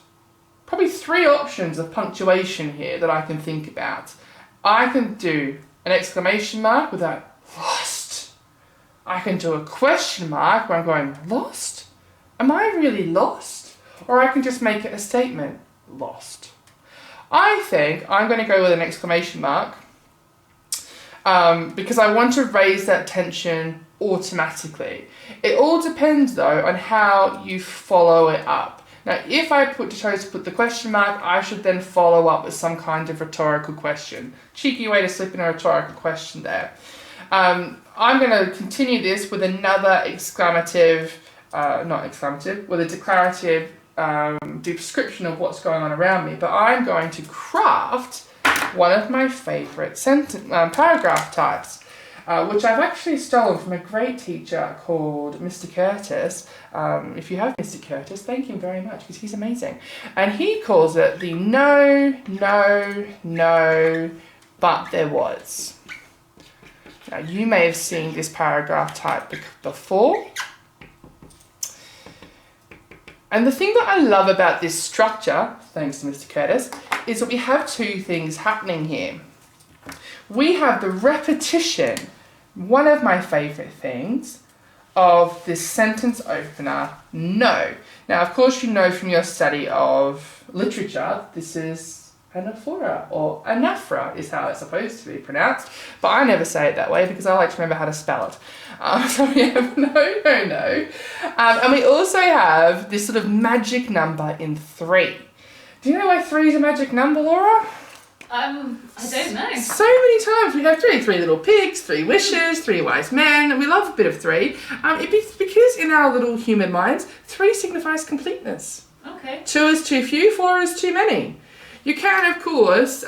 probably 3 options of punctuation here that I can think about. I can do an exclamation mark with that lost. I can do a question mark where I'm going, lost? Am I really lost? Or I can just make it a statement, lost. I think I'm going to go with an exclamation mark because I want to raise that tension automatically. It all depends though on how you follow it up. Now, if I chose to put the question mark, I should then follow up with some kind of rhetorical question. Cheeky way to slip in a rhetorical question there. I'm going to continue this with another with a declarative description of what's going on around me, but I'm going to craft one of my favourite paragraph types, which I've actually stolen from a great teacher called Mr. Curtis. If you have Mr. Curtis, thank him very much, because he's amazing. And he calls it the no, but there was. Now, you may have seen this paragraph type before. And the thing that I love about this structure, thanks to Mr. Curtis, is that we have 2 things happening here. We have the repetition, one of my favourite things, of this sentence opener, no. Now, of course, you know from your study of literature, this is anaphora, or anaphora is how it's supposed to be pronounced, but I never say it that way because I like to remember how to spell it. So we have no. And we also have this sort of magic number in 3. Do you know why 3 is a magic number, Laura? I don't know. So many times we have 3 little pigs, 3 wishes, 3 wise men. We love a bit of 3. It's because in our little human minds, 3 signifies completeness. Okay. 2 is too few, 4 is too many. You can, of course,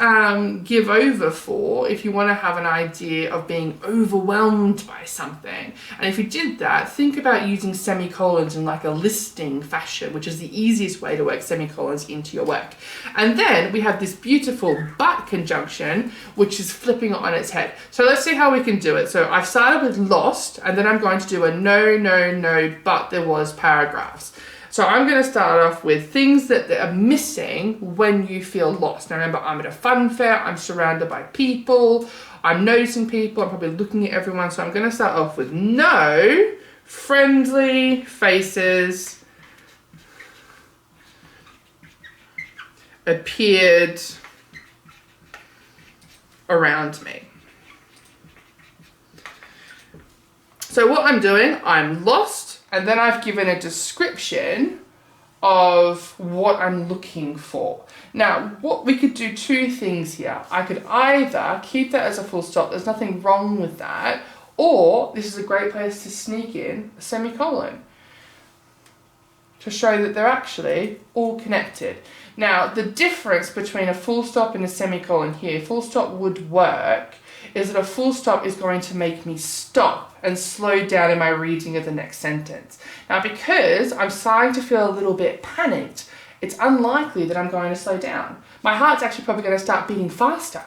give over 4 if you want to have an idea of being overwhelmed by something. And if you did that, think about using semicolons in like a listing fashion, which is the easiest way to work semicolons into your work. And then we have this beautiful but conjunction, which is flipping it on its head. So let's see how we can do it. So I've started with lost, and then I'm going to do a no, but there was paragraphs. So I'm going to start off with things that are missing when you feel lost. Now remember, I'm at a fun fair, I'm surrounded by people, I'm noticing people, I'm probably looking at everyone. So I'm going to start off with no friendly faces appeared around me. So what I'm doing, I'm lost. And then I've given a description of what I'm looking for. Now, what we could do 2 things here. I could either keep that as a full stop, there's nothing wrong with that, or this is a great place to sneak in a semicolon to show that they're actually all connected. Now, the difference between a full stop and a semicolon here, full stop would work, is that a full stop is going to make me stop and slow down in my reading of the next sentence. Now, because I'm starting to feel a little bit panicked, it's unlikely that I'm going to slow down. My heart's actually probably going to start beating faster.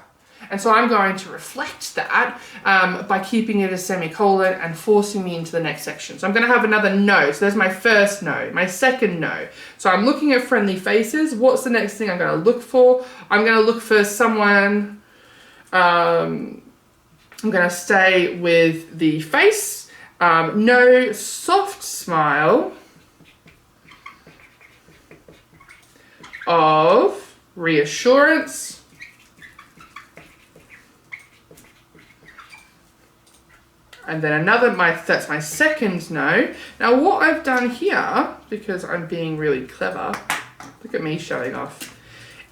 And so I'm going to reflect that by keeping it a semicolon and forcing me into the next section. So I'm going to have another no. So there's my first no, my second no. So I'm looking at friendly faces. What's the next thing I'm going to look for? I'm going to look for someone... I'm going to stay with the face. No soft smile of reassurance. And then that's my second no. Now what I've done here, because I'm being really clever, look at me showing off,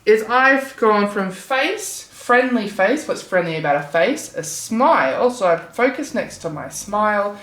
is I've gone from face, friendly face, what's friendly about a face, a smile, so I've focused next to my smile,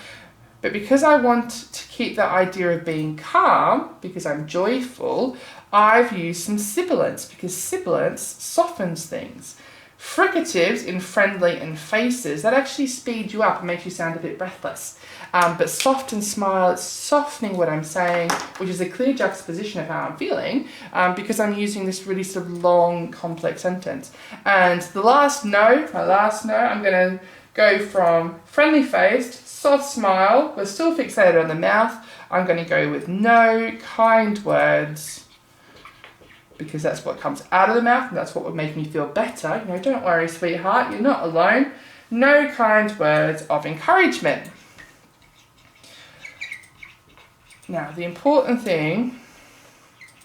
but because I want to keep the idea of being calm, because I'm joyful, I've used some sibilants, because sibilance softens things. Fricatives in friendly and faces, that actually speed you up and makes you sound a bit breathless. But soft and smile, it's softening what I'm saying, which is a clear juxtaposition of how I'm feeling, because I'm using this really sort of long, complex sentence. And my last no, I'm going to go from friendly faced, soft smile, we're still fixated on the mouth, I'm going to go with no kind words, because that's what comes out of the mouth and that's what would make me feel better. You know, don't worry, sweetheart, you're not alone. No kind words of encouragement. Now, the important thing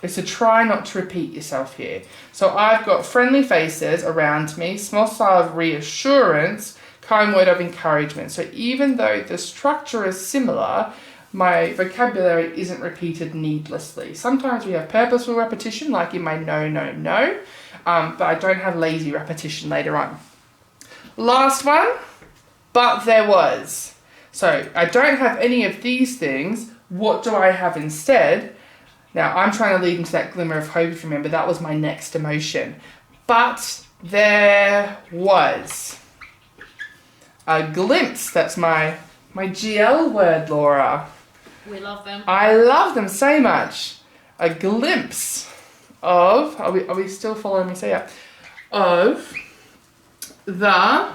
is to try not to repeat yourself here. So I've got friendly faces around me, small style of reassurance, kind word of encouragement. So even though the structure is similar, my vocabulary isn't repeated needlessly. Sometimes we have purposeful repetition, like in my no, but I don't have lazy repetition later on. Last one, but there was. So I don't have any of these things. What do I have instead? Now I'm trying to lead into that glimmer of hope, if you remember, that was my next emotion. But there was a glimpse. That's my GL word, Laura. We love them. I love them so much. A glimpse of, are we still following me? Say yeah. Of the,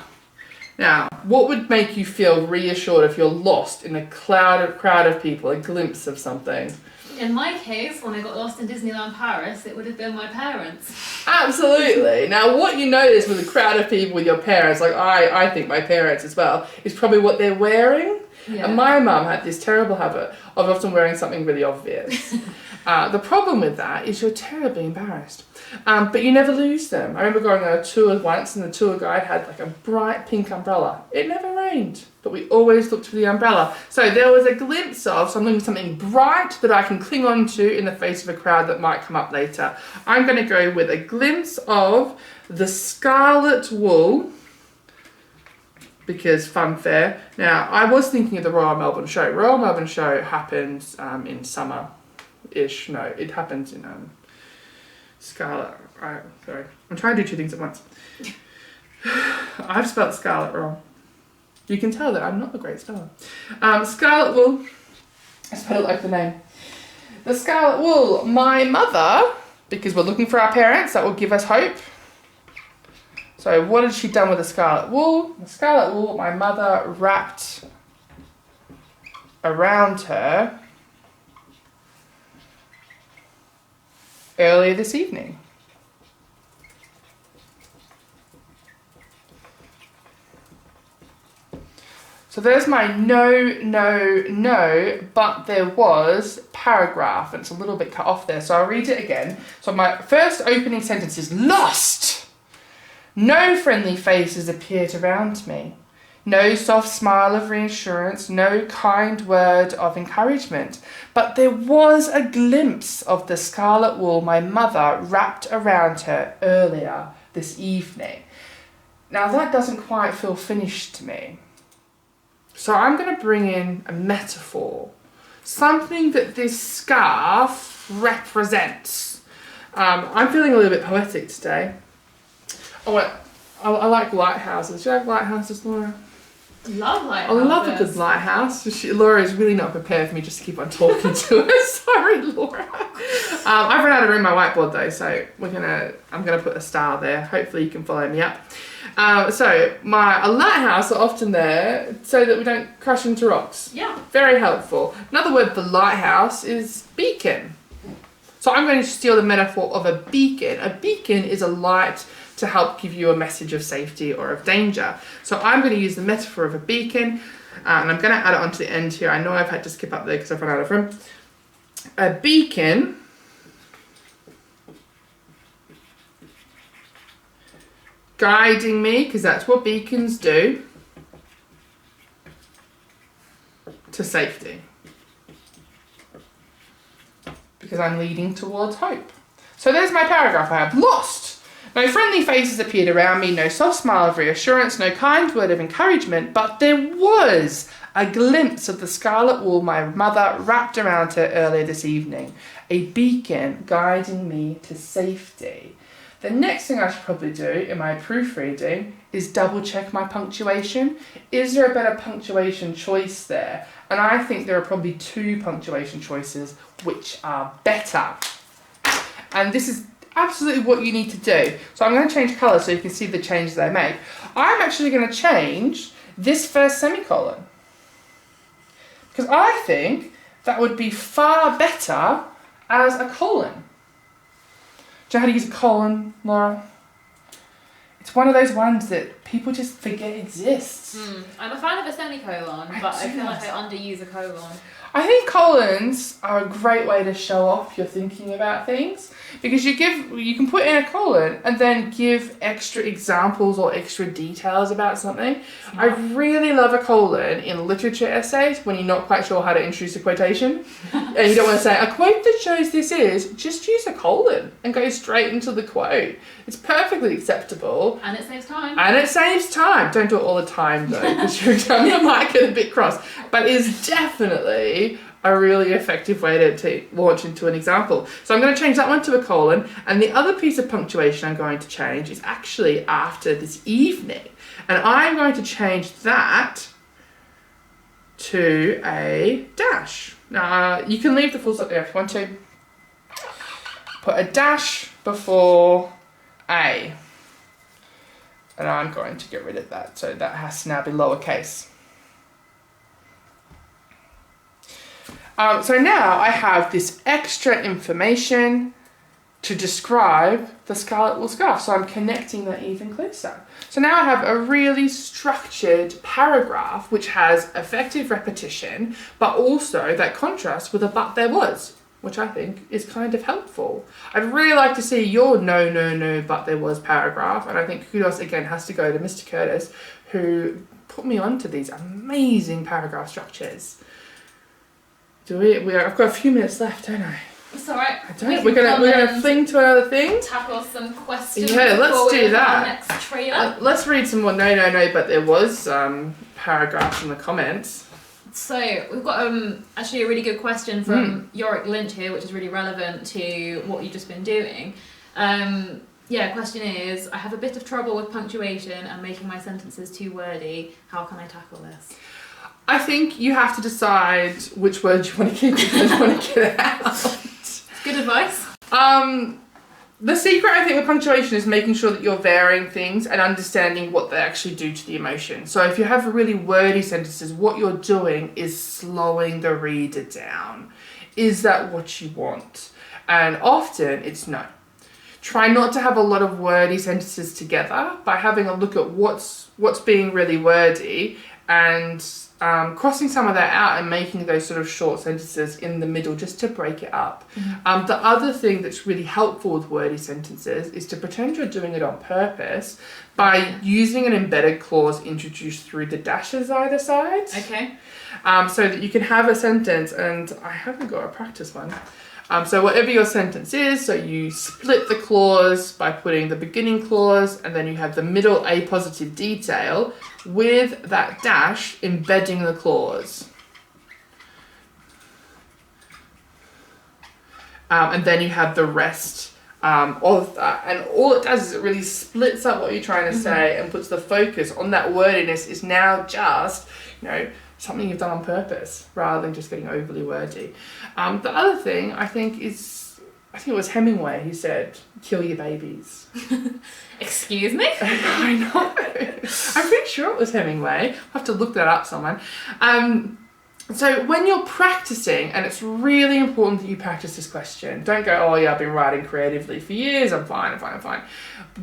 now, what would make you feel reassured if you're lost in a crowd of people, a glimpse of something? In my case, when I got lost in Disneyland Paris, it would have been my parents. Absolutely. Now, what you notice with a crowd of people with your parents, like I think my parents as well, is probably what they're wearing. Yeah. And my mum had this terrible habit of often wearing something really obvious. The problem with that is you're terribly embarrassed. But you never lose them. I remember going on a tour once and the tour guide had like a bright pink umbrella. It never rained, but we always looked for the umbrella. So there was a glimpse of something bright that I can cling on to in the face of a crowd that might come up later. I'm going to go with a glimpse of the scarlet wool, because funfair. Now, I was thinking of the Royal Melbourne Show. Royal Melbourne Show happens in summer-ish. No, it happens in Scarlet. Sorry, I'm trying to do two things at once. I've spelled scarlet wrong. You can tell that I'm not a great speller. Scarlet wool. I spelled it like the name. The scarlet wool. My mother, because we're looking for our parents, that will give us hope. So what has she done with the scarlet wool? The scarlet wool, my mother wrapped around her earlier this evening. So there's my no, but there was paragraph, and it's a little bit cut off there, so I'll read it again. So my first opening sentence is lost. No friendly faces appeared around me. No soft smile of reassurance, no kind word of encouragement. But there was a glimpse of the scarlet wool my mother wrapped around her earlier this evening. Now that doesn't quite feel finished to me. So I'm going to bring in a metaphor, something that this scarf represents. I'm feeling a little bit poetic today. I like lighthouses. Do you like lighthouses, Laura? Love lighthouses. I love a good lighthouse. Laura is really not prepared for me just to keep on talking to her. Sorry, Laura. I've run out of room on my whiteboard though, so I'm gonna put a star there. Hopefully you can follow me up. So a lighthouse are often there so that we don't crash into rocks. Yeah. Very helpful. Another word for lighthouse is beacon. So I'm going to steal the metaphor of a beacon. A beacon is a light to help give you a message of safety or of danger. So I'm going to use the metaphor of a beacon, and I'm going to add it onto the end here. I know I've had to skip up there because I've run out of room. A beacon guiding me, because that's what beacons do, to safety. Because I'm leading towards hope. So there's my paragraph. I have lost. No friendly faces appeared around me, no soft smile of reassurance, no kind word of encouragement, but there was a glimpse of the scarlet wool my mother wrapped around her earlier this evening, a beacon guiding me to safety. The next thing I should probably do in my proofreading is double check my punctuation. Is there a better punctuation choice there? And I think there are probably two punctuation choices which are better. And this is absolutely what you need to do. So I'm going to change colour so you can see the changes I make. I'm actually going to change this first semicolon, because I think that would be far better as a colon. Do you know how to use a colon, Laura? It's one of those ones that people just forget exists. I'm a fan of a semicolon, but I feel like I underuse a colon. I think colons are a great way to show off you're thinking about things, because you can put in a colon and then give extra examples or extra details about something. Yeah. I really love a colon in literature essays when you're not quite sure how to introduce a quotation and you don't want to say a quote that shows this is, just use a colon and go straight into the quote. It's perfectly acceptable. And it saves time. And it saves time. Don't do it all the time though, because your examiner might get a bit cross. But it's definitely a really effective way to launch into an example. So I'm going to change that one to a colon, and the other piece of punctuation I'm going to change is actually after this evening. And I'm going to change that to a dash. Now, you can leave the full stop there if you want to. Put a dash before A. And I'm going to get rid of that, so that has to now be lowercase. So now I have this extra information to describe the scarlet wool scarf. So I'm connecting that even closer. So now I have a really structured paragraph which has effective repetition, but also that contrast with a but there was, which I think is kind of helpful. I'd really like to see your no, but there was paragraph, and I think kudos again has to go to Mr. Curtis, who put me onto these amazing paragraph structures. I've got a few minutes left, don't I? It's alright. We're gonna fling to another thing. Tackle some questions. Yeah, let's do that. Our next trailer. Let's read some more no, but there was paragraphs in the comments. So we've got actually a really good question from Yorick Lynch here, which is really relevant to what you've just been doing. Question is, I have a bit of trouble with punctuation and making my sentences too wordy. How can I tackle this? I think you have to decide which words you want to keep and which you want to get out. Good advice. The secret, I think, with punctuation is making sure that you're varying things and understanding what they actually do to the emotion. So if you have really wordy sentences, what you're doing is slowing the reader down. Is that what you want? And often it's no. Try not to have a lot of wordy sentences together by having a look at what's being really wordy and crossing some of that out and making those sort of short sentences in the middle just to break it up. The other thing that's really helpful with wordy sentences is to pretend you're doing it on purpose by using an embedded clause introduced through the dashes either side. Okay. So that you can have a sentence, and I haven't got a practice one. So whatever your sentence is, so you split the clause by putting the beginning clause and then you have the middle A positive detail with that dash embedding the clause. And then you have the rest of that. And all it does is it really splits up what you're trying to say and puts the focus on that wordiness is now just, something you've done on purpose rather than just getting overly wordy. The other thing I think it was Hemingway who said, kill your babies. Excuse me? I know. I'm pretty sure it was Hemingway. I'll have to look that up, someone. So when you're practicing, and it's really important that you practice this question, don't go, oh yeah, I've been writing creatively for years, I'm fine.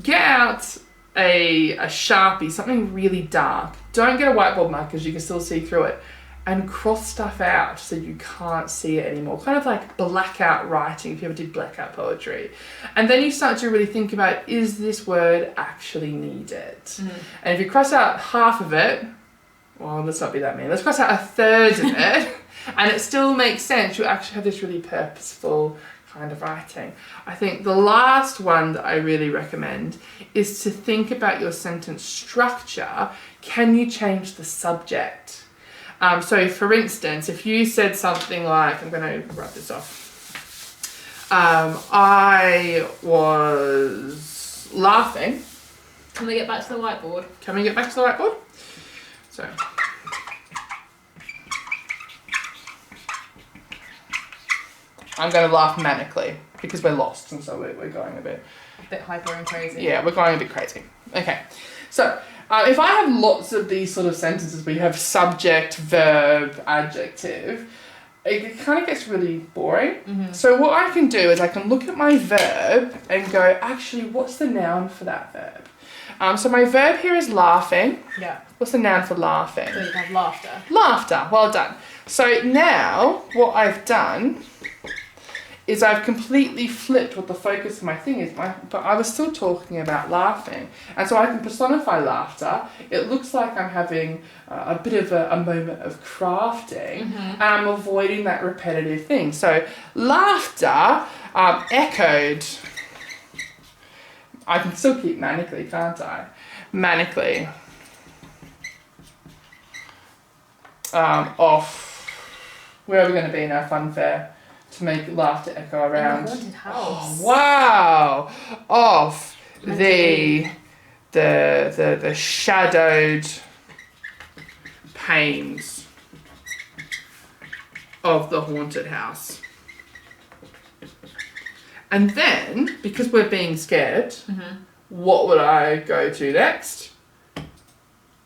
Get out a Sharpie, something really dark. Don't get a whiteboard marker because you can still see through it. And cross stuff out so you can't see it anymore. Kind of like blackout writing, if you ever did blackout poetry. And then you start to really think about, is this word actually needed? And if you cross out half of it, well, let's not be that mean. Let's cross out a third of it, and it still makes sense. You actually have this really purposeful kind of writing. I think the last one that I really recommend is to think about your sentence structure. Can you change the subject? So for instance, if you said something like, I'm going to rub this off. I was laughing. Can we get back to the whiteboard? So. I'm going to laugh manically because we're lost and so we're going a bit hyper and crazy. Yeah, we're going a bit crazy. Okay, so if I have lots of these sort of sentences where you have subject, verb, adjective, it kind of gets really boring. So what I can do is I can look at my verb and go, actually, what's the noun for that verb? So my verb here is laughing. Yeah. What's the noun for laughing? So you have laughter. Laughter, well done. So now what I've done is I've completely flipped what the focus of my thing is, but I was still talking about laughing. And so I can personify laughter. It looks like I'm having a bit of a moment of crafting, and I'm avoiding that repetitive thing. So laughter echoed, I can still keep manically, can't I? Manically. Off, where are we going to be in our fun fair? To make laughter echo around. In the haunted house. Oh, wow! Off the shadowed panes of the haunted house. And then, because we're being scared, what would I go to next?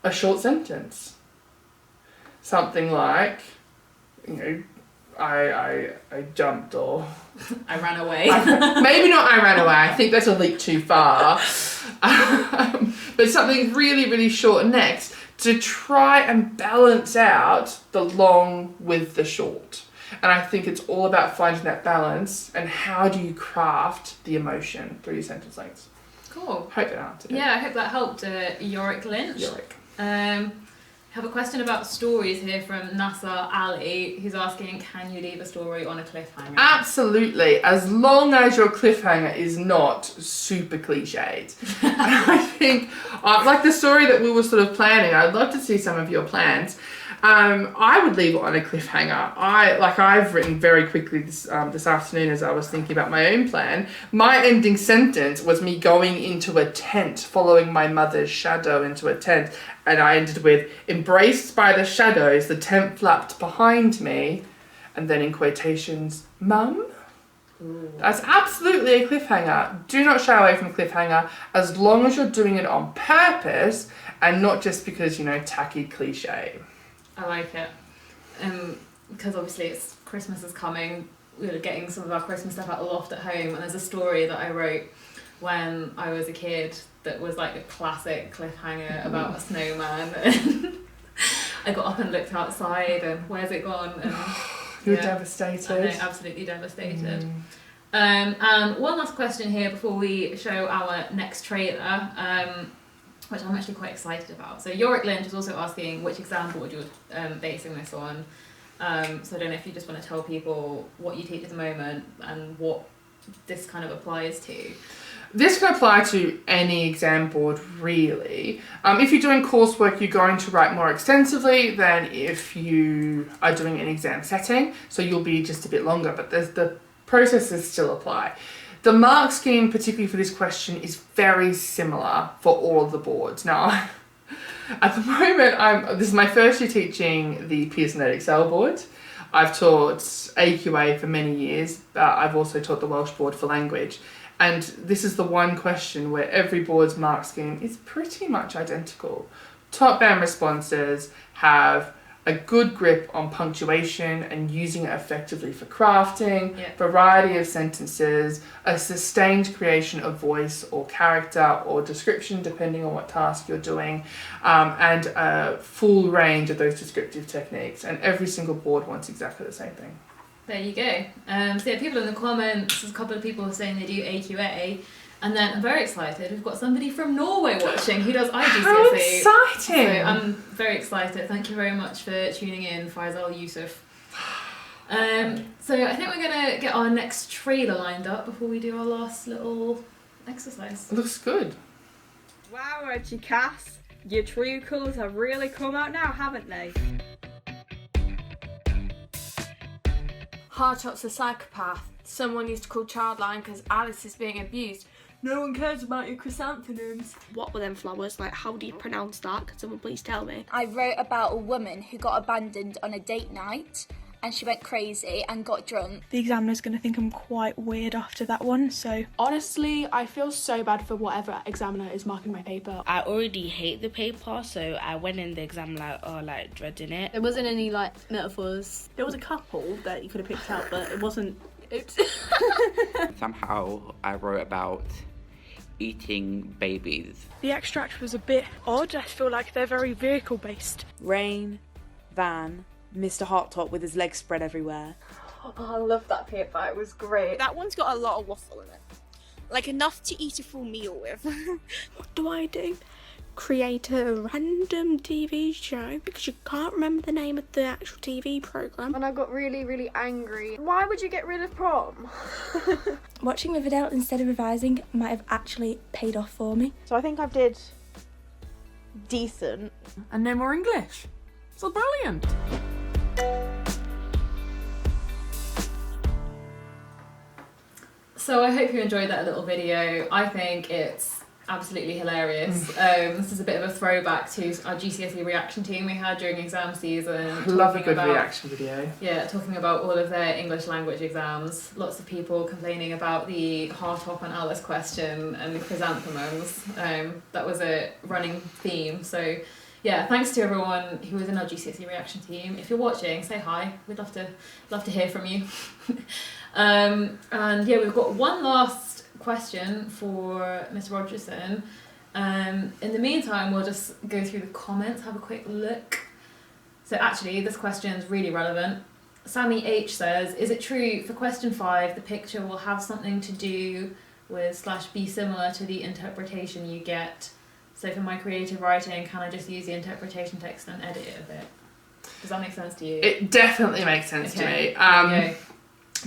A short sentence. Something like, I jumped or I ran away. Maybe not I ran away, I think that's a leap too far. But something really, really short next to try and balance out the long with the short. And I think it's all about finding that balance and how do you craft the emotion through your sentence lengths. Cool. Hope that answered it. Yeah, I hope that helped. Yorick Lynch. Yorick. Have a question about stories here from Nasser Ali, who's asking, can you leave a story on a cliffhanger? Absolutely, as long as your cliffhanger is not super cliched. I think, like the story that we were sort of planning, I'd love to see some of your plans. I would leave it on a cliffhanger. I've written very quickly this afternoon as I was thinking about my own plan. My ending sentence was me going into a tent, following my mother's shadow into a tent, and I ended with, embraced by the shadows, the tent flapped behind me, and then in quotations, Mum? Ooh. That's absolutely a cliffhanger. Do not shy away from a cliffhanger as long as you're doing it on purpose and not just because, tacky cliche. I like it. Because obviously Christmas is coming. We're getting some of our Christmas stuff out of the loft at home, and there's a story that I wrote when I was a kid that was like a classic cliffhanger about a snowman. And I got up and looked outside and where's it gone? And you were devastated. I know, absolutely devastated. And one last question here before we show our next trailer. Which I'm actually quite excited about. So Yorick Lynch is also asking which exam board you're basing this on. So I don't know if you just want to tell people what you teach at the moment and what this kind of applies to. This can apply to any exam board, really. If you're doing coursework, you're going to write more extensively than if you are doing an exam setting, so you'll be just a bit longer, but the processes still apply. The mark scheme, particularly for this question, is very similar for all of the boards. Now, at the moment, this is my first year teaching the Pearson Excel board. I've taught AQA for many years, but I've also taught the Welsh board for language. And this is the one question where every board's mark scheme is pretty much identical. Top band responses have a good grip on punctuation and using it effectively for crafting, variety of sentences, a sustained creation of voice or character or description depending on what task you're doing, and a full range of those descriptive techniques. And every single board wants exactly the same thing. There you go. So yeah, people in the comments, there's a couple of people saying they do AQA. And then I'm very excited, we've got somebody from Norway watching who does IGCSE. How exciting! So I'm very excited. Thank you very much for tuning in, Faisal Yusuf. So I think we're going to get our next trailer lined up before we do our last little exercise. It looks good. Wow, Reggie Cass, your true colours have really come out now, haven't they? Hardtop's a psychopath. Someone used to call Childline because Alice is being abused. No one cares about your chrysanthemums. What were them flowers? Like, how do you pronounce that? Could someone please tell me? I wrote about a woman who got abandoned on a date night and she went crazy and got drunk. The examiner's going to think I'm quite weird after that one, so... Honestly, I feel so bad for whatever examiner is marking my paper. I already hate the paper, so I went in the exam dreading it. There wasn't any, metaphors. There was a couple that you could have picked out, but it wasn't... Oops. Somehow I wrote about eating babies. The extract was a bit odd. I feel like they're very vehicle based. Rain, van, Mr. Hardtop with his legs spread everywhere. Oh, I love that paper, it was great. That one's got a lot of waffle in it. Like enough to eat a full meal with. What do I do? Create a random TV show because you can't remember the name of the actual TV programme. And I got really, really angry. Why would you get rid of prom? Watching the video instead of revising might have actually paid off for me. So I think I did decent. And no more English. So brilliant. So I hope you enjoyed that little video. I think it's absolutely hilarious. This is a bit of a throwback to our GCSE reaction team we had during exam season. Love a good reaction video. Yeah, talking about all of their English language exams. Lots of people complaining about the Hardtop and Alice question and chrysanthemums. That was a running theme. So yeah, thanks to everyone who was in our GCSE reaction team. If you're watching, say hi. We'd love to hear from you. And yeah, we've got one last question for Miss Rogerson. In the meantime, we'll just go through the comments, have a quick look. So actually, this question is really relevant. Sammy H says, is it true for question 5, the picture will have something to do with / be similar to the interpretation you get? So for my creative writing, can I just use the interpretation text and edit it a bit? Does that make sense to you? It definitely makes sense to me. Okay.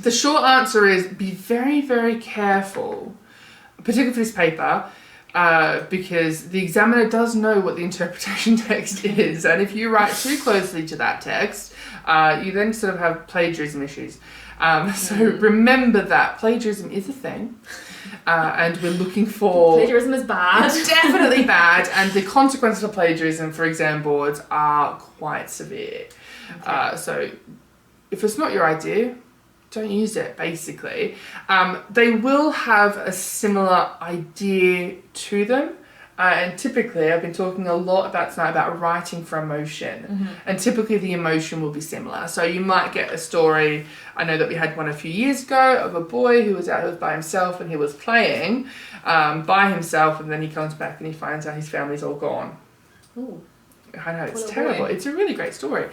The short answer is be very, very careful, particularly for this paper, because the examiner does know what the interpretation text is, and if you write too closely to that text, you then sort of have plagiarism issues. So remember that plagiarism is a thing, and we're looking for... Plagiarism is bad. It's definitely bad, and the consequences of plagiarism for exam boards are quite severe. Okay. So if it's not your idea, don't use it, basically. They will have a similar idea to them. And typically, I've been talking a lot about tonight about writing for emotion. And typically the emotion will be similar. So you might get a story, I know that we had one a few years ago, of a boy who was out by himself and he was playing by himself, and then he comes back and he finds out his family's all gone. Ooh. I know, it's terrible. It's a really great story.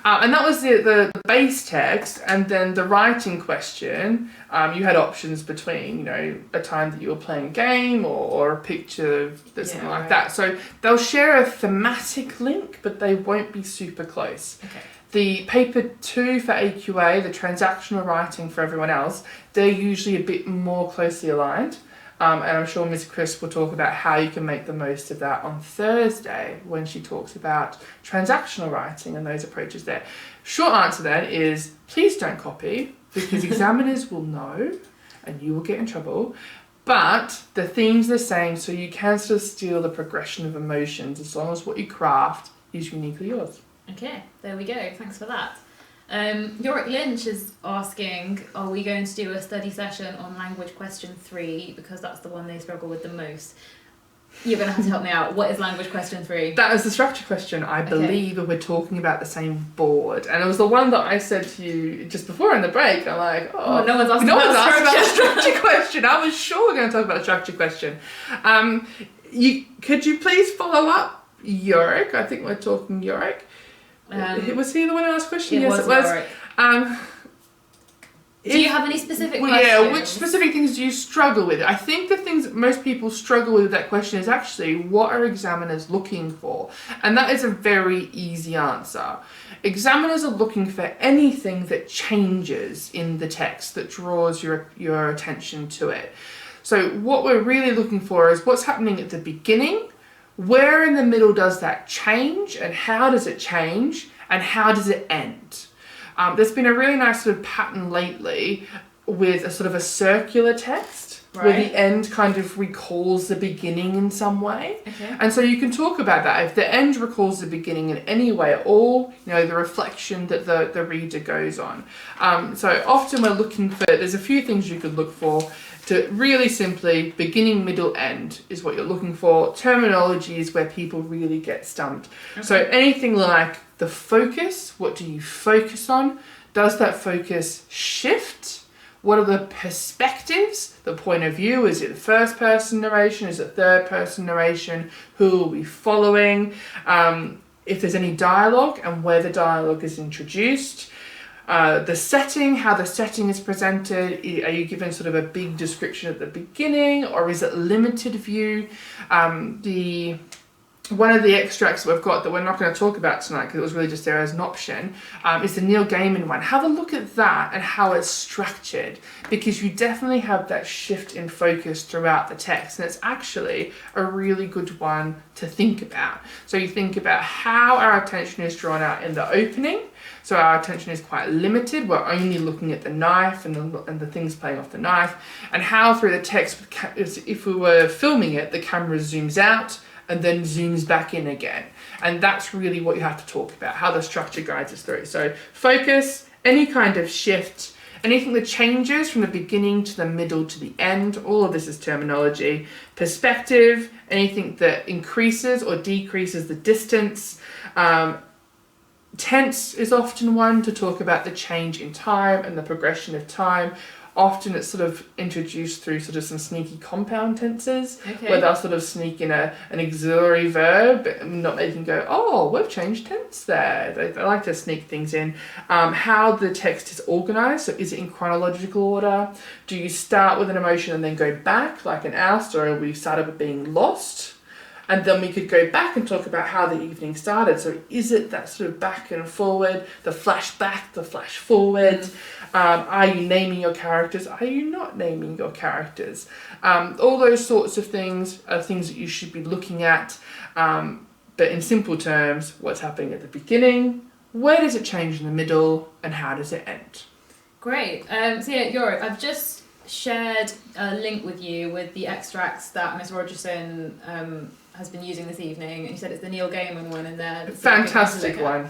And that was the base text, and then the writing question, you had options between, a time that you were playing a game or a picture that's something like that. So they'll share a thematic link, but they won't be super close. Okay. The paper 2 for AQA, the transactional writing for everyone else, they're usually a bit more closely aligned. And I'm sure Miss Chris will talk about how you can make the most of that on Thursday when she talks about transactional writing and those approaches there. Short answer then is please don't copy, because examiners will know and you will get in trouble. But the theme's the same, so you can sort of steal the progression of emotions as long as what you craft is uniquely yours. Okay, there we go. Thanks for that. Yorick Lynch is asking, are we going to do a study session on language question 3, because that's the one they struggle with the most? You're going to have to help me out. What is language question 3? That was the structure question. I believe we're talking about the same board. And it was the one that I said to you just before in the break. I'm like, no one's asked about the structure question. I was sure we're going to talk about the structure question. Could you please follow up, Yorick? I think we're talking Yorick. Was he the one who asked the question? Yes, it was. Do you have any specific questions? Yeah, which specific things do you struggle with? I think the things that most people struggle with that question is actually, what are examiners looking for? And that is a very easy answer. Examiners are looking for anything that changes in the text, that draws your attention to it. So what we're really looking for is what's happening at the beginning, where in the middle does that change, and how does it change, and how does it end? There's been a really nice sort of pattern lately with a sort of a circular text, where the end kind of recalls the beginning in some way. Okay. And so you can talk about that. If the end recalls the beginning in any way at all, the reflection that the reader goes on. So often we're looking for, there's a few things you could look for. To really simply, beginning, middle, end is what you're looking for. Terminology is where people really get stumped. Okay. So anything like the focus, what do you focus on? Does that focus shift? What are the perspectives? The point of view, is it first person narration? Is it third person narration? Who will be following? If there's any dialogue and where the dialogue is introduced. The setting, how the setting is presented. Are you given sort of a big description at the beginning, or is it limited view? One of the extracts that we've got that we're not going to talk about tonight because it was really just there as an option is the Neil Gaiman one. Have a look at that and how it's structured, because you definitely have that shift in focus throughout the text, and it's actually a really good one to think about. So you think about how our attention is drawn out in the opening. So our attention is quite limited. We're only looking at the knife and the things playing off the knife, and how through the text, if we were filming it, the camera zooms out and then zooms back in again. And that's really what you have to talk about, how the structure guides us through. So focus, any kind of shift, anything that changes from the beginning to the middle to the end, all of this is terminology. Perspective, anything that increases or decreases the distance. Tense is often one to talk about the change in time and the progression of time. Often it's sort of introduced through sort of some sneaky compound tenses, where they'll sort of sneak in an auxiliary verb, not making go, oh, we've changed tense there. They like to sneak things in. How the text is organised, so is it in chronological order? Do you start with an emotion and then go back, like in our story, we started with being lost, and then we could go back and talk about how the evening started. So is it that sort of back and forward, the flashback, the flash forward? Are you naming your characters? Are you not naming your characters? All those sorts of things are things that you should be looking at. But in simple terms, what's happening at the beginning, where does it change in the middle, and how does it end? Great. So yeah, Yorick, I've just shared a link with you with the extracts that Miss Rogerson has been using this evening, and you said it's the Neil Gaiman one in there. Fantastic one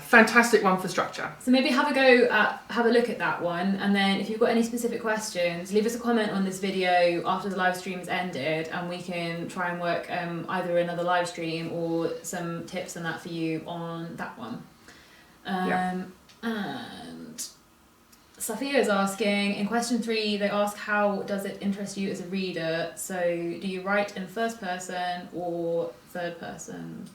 for structure. So maybe have a look at that one, and then if you've got any specific questions, leave us a comment on this video after the live stream's ended, and we can try and work either another live stream or some tips and that for you on that one. And Sophia is asking, in question 3, they ask how does it interest you as a reader? So do you write in first person or third person?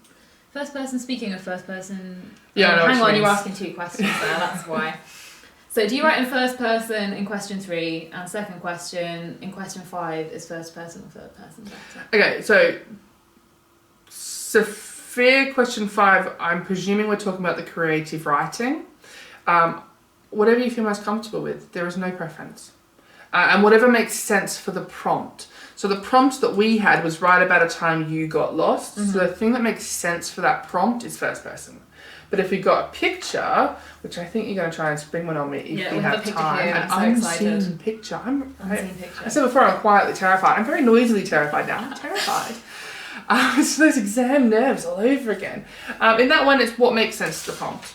First person, speaking of first person, hang on, you're asking 2 questions there, that's why. So do you write in first person in question 3, and second question, in question 5, is first person or third person better? Okay, so Sophia, question 5, I'm presuming we're talking about the creative writing. Whatever you feel most comfortable with, there is no preference. And whatever makes sense for the prompt. So the prompt that we had was right about a time you got lost. So the thing that makes sense for that prompt is first person. But if we got a picture, which I think you're going to try and spring one on me if we have time, here, an unseen picture. I said before, I'm quietly terrified. I'm very noisily terrified now. I'm terrified. It's those exam nerves all over again. In that one, it's what makes sense to the prompt.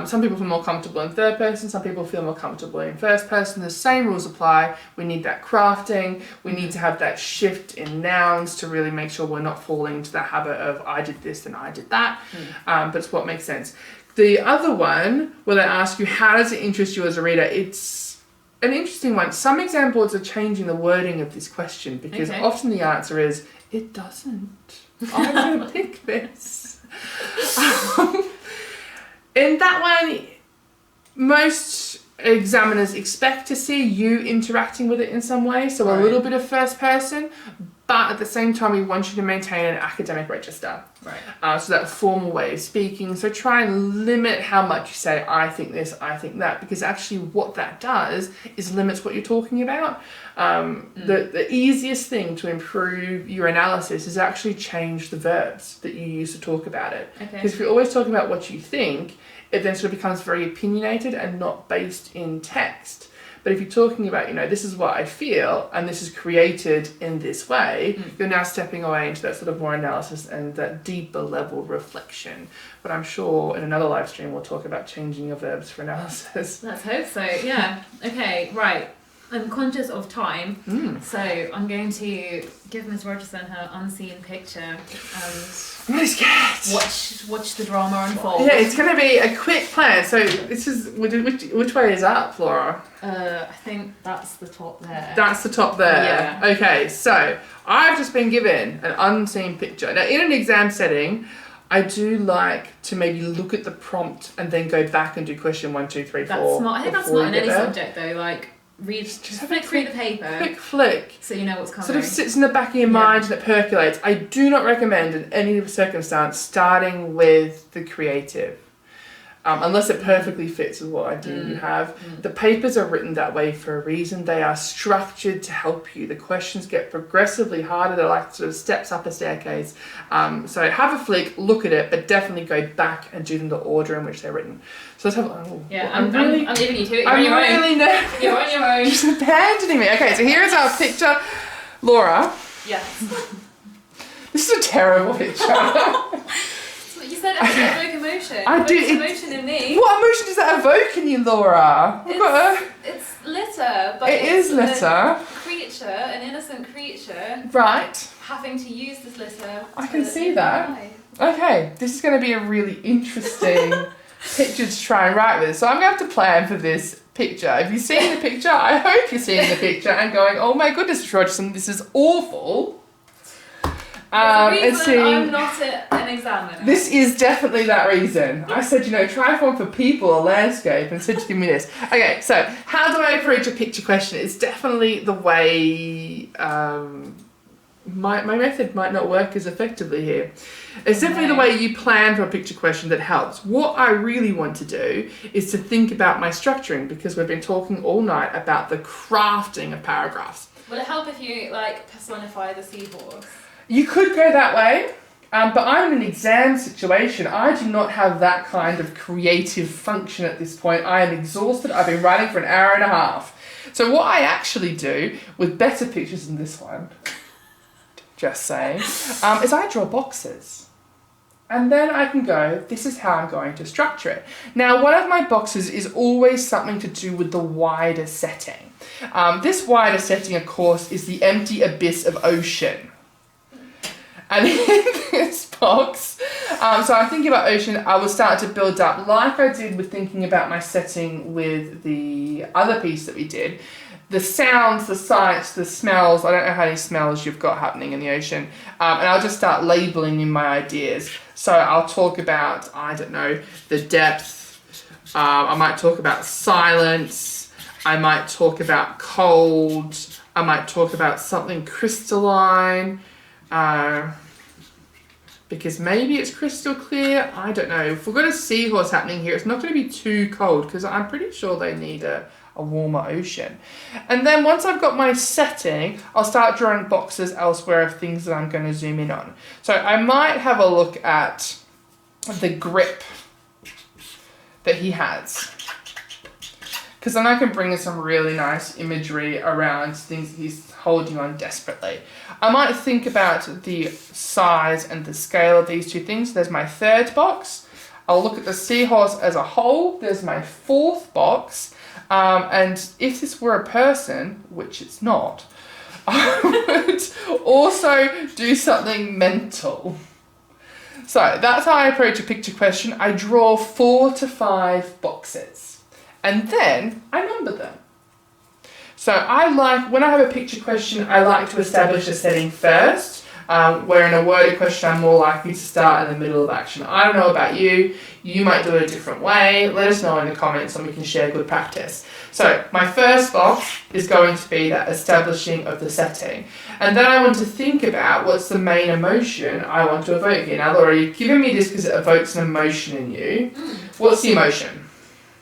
Some people feel more comfortable in third person, some people feel more comfortable in first person. The same rules apply. We need that crafting. We need to have that shift in nouns to really make sure we're not falling into the habit of I did this and I did that. But it's what makes sense. The other one, where they ask you, how does it interest you as a reader? It's an interesting one. Some exam boards are changing the wording of this question because often the answer is, it doesn't. I'm going to pick this. In that one, most examiners expect to see you interacting with it in some way, so a little bit of first person, but at the same time we want you to maintain an academic register. So that formal way of speaking. So try and limit how much you say, I think this, I think that, because actually what that does is limits what you're talking about. The easiest thing to improve your analysis is actually change the verbs that you use to talk about it. Because if you're always talking about what you think, it then sort of becomes very opinionated and not based in text. But if you're talking about, this is what I feel and this is created in this way, you're now stepping away into that sort of more analysis and that deeper level reflection. But I'm sure in another live stream we'll talk about changing your verbs for analysis. Let's hope so, yeah. Okay, right. I'm conscious of time, so I'm going to give Miss Rogerson her unseen picture and I'm really scared. Watch the drama unfold. Yeah, it's going to be a quick plan. So this is which way is up, Laura? I think that's the top there. That's the top there. Yeah. Okay, so I've just been given an unseen picture. Now, in an exam setting, I do like to maybe look at the prompt and then go back and do question 1, 2, 3, 4. That's smart. I think that's smart in any subject though. Like, just flick through the paper. Quick flick. So you know what's coming. Sort of sits in the back of your mind and it percolates. I do not recommend in any circumstance starting with the creative. Unless it perfectly fits with what I do have. The papers are written that way for a reason. They are structured to help you. The questions get progressively harder. They're like sort of steps up a staircase. So have a flick, look at it, but definitely go back and do them the order in which they're written. So let's have I'm leaving you to it. You're on your own. Really nervous. You're on your own. She's abandoning me. Okay, so here's our picture. Laura. Yes. This is a terrible picture. You said it has to evoke emotion. I do. Emotion in me. What emotion does that evoke in you, Laura? It's glitter. litter, but It is litter. A creature, an innocent creature. Right. Having to use this litter. I can see that. Okay, this is going to be a really interesting picture to try and write with. So I'm going to have to plan for this picture. If you've seen the picture, I hope you're seeing the picture and going, oh my goodness, Rogerson, this is awful. There's a reason I'm not an examiner. This is definitely that reason. I said, try one for people or landscape, and said, give me this. Okay, so how do I approach a picture question? It's definitely the way my method might not work as effectively here. It's definitely the way you plan for a picture question that helps. What I really want to do is to think about my structuring, because we've been talking all night about the crafting of paragraphs. Will it help if you personify the seahorse? You could go that way, but I'm in an exam situation. I do not have that kind of creative function at this point. I am exhausted. I've been writing for an hour and a half. So what I actually do with better pictures than this one, just saying, is I draw boxes. And then I can go, this is how I'm going to structure it. Now, one of my boxes is always something to do with the wider setting. This wider setting, of course, is the empty abyss of ocean. And in this box, so I'm thinking about ocean, I will start to build up, like I did with thinking about my setting with the other piece that we did. The sounds, the sights, the smells, I don't know how many smells you've got happening in the ocean, and I'll just start labelling in my ideas. So I'll talk about, I don't know, the depth, I might talk about silence, I might talk about cold, I might talk about something crystalline, because maybe it's crystal clear, I don't know. If we've got a seahorse happening here, it's not going to be too cold, because I'm pretty sure they need a warmer ocean. And then once I've got my setting, I'll start drawing boxes elsewhere of things that I'm going to zoom in on. So I might have a look at the grip that he has, because then I can bring in some really nice imagery around things that he's holding on desperately. I might think about the size and the scale of these two things. There's my third box. I'll look at the seahorse as a whole. There's my fourth box. And if this were a person, which it's not, I would also do something mental. So that's how I approach a picture question. I draw 4 to 5 boxes, and then I number them. So when I have a picture question, I like to establish a setting first, where in a worded question, I'm more likely to start in the middle of action. I don't know about you. You might do it a different way. Let us know in the comments and we can share good practice. So my first box is going to be that establishing of the setting. And then I want to think about what's the main emotion I want to evoke here. Now, Laura, you've given me this because it evokes an emotion in you. What's the emotion?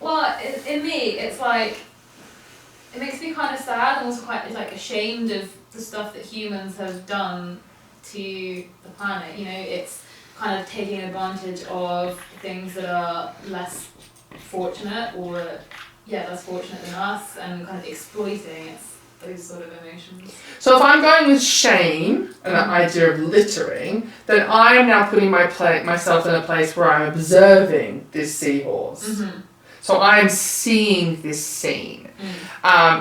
Well, in me, it's it makes me kind of sad and also quite ashamed of the stuff that humans have done to the planet. It's kind of taking advantage of things that are less fortunate or less fortunate than us, and kind of exploiting. It's those sort of emotions. So if I'm going with shame and the idea of littering, then I am now putting myself in a place where I'm observing this seahorse. Mm-hmm. So I am seeing this scene.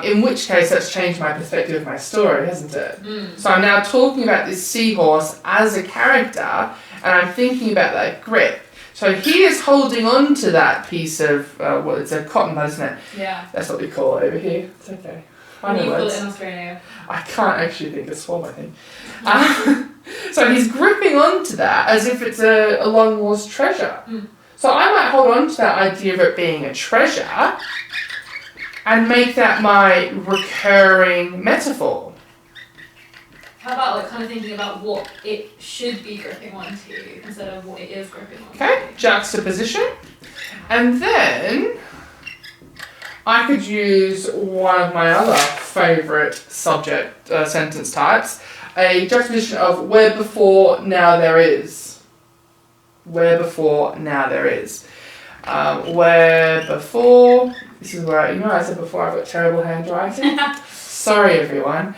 In which case that's changed my perspective of my story, hasn't it? So I'm now talking about this seahorse as a character, and I'm thinking about that grip. So he is holding on to that piece of, it's a cotton bud, isn't it? Yeah. That's what we call it over here. It's okay. What do you call it in Australia? I can't actually think of swamp, I think. So he's gripping onto that as if it's a long-lost treasure. So I might hold on to that idea of it being a treasure and make that my recurring metaphor. How about kind of thinking about what it should be gripping onto instead of what it is gripping onto? Okay, juxtaposition. And then I could use one of my other favourite subject sentence types, a juxtaposition of where before, now there is. Where before, now there is. Where before, this is where, I said before I've got terrible handwriting. Sorry everyone.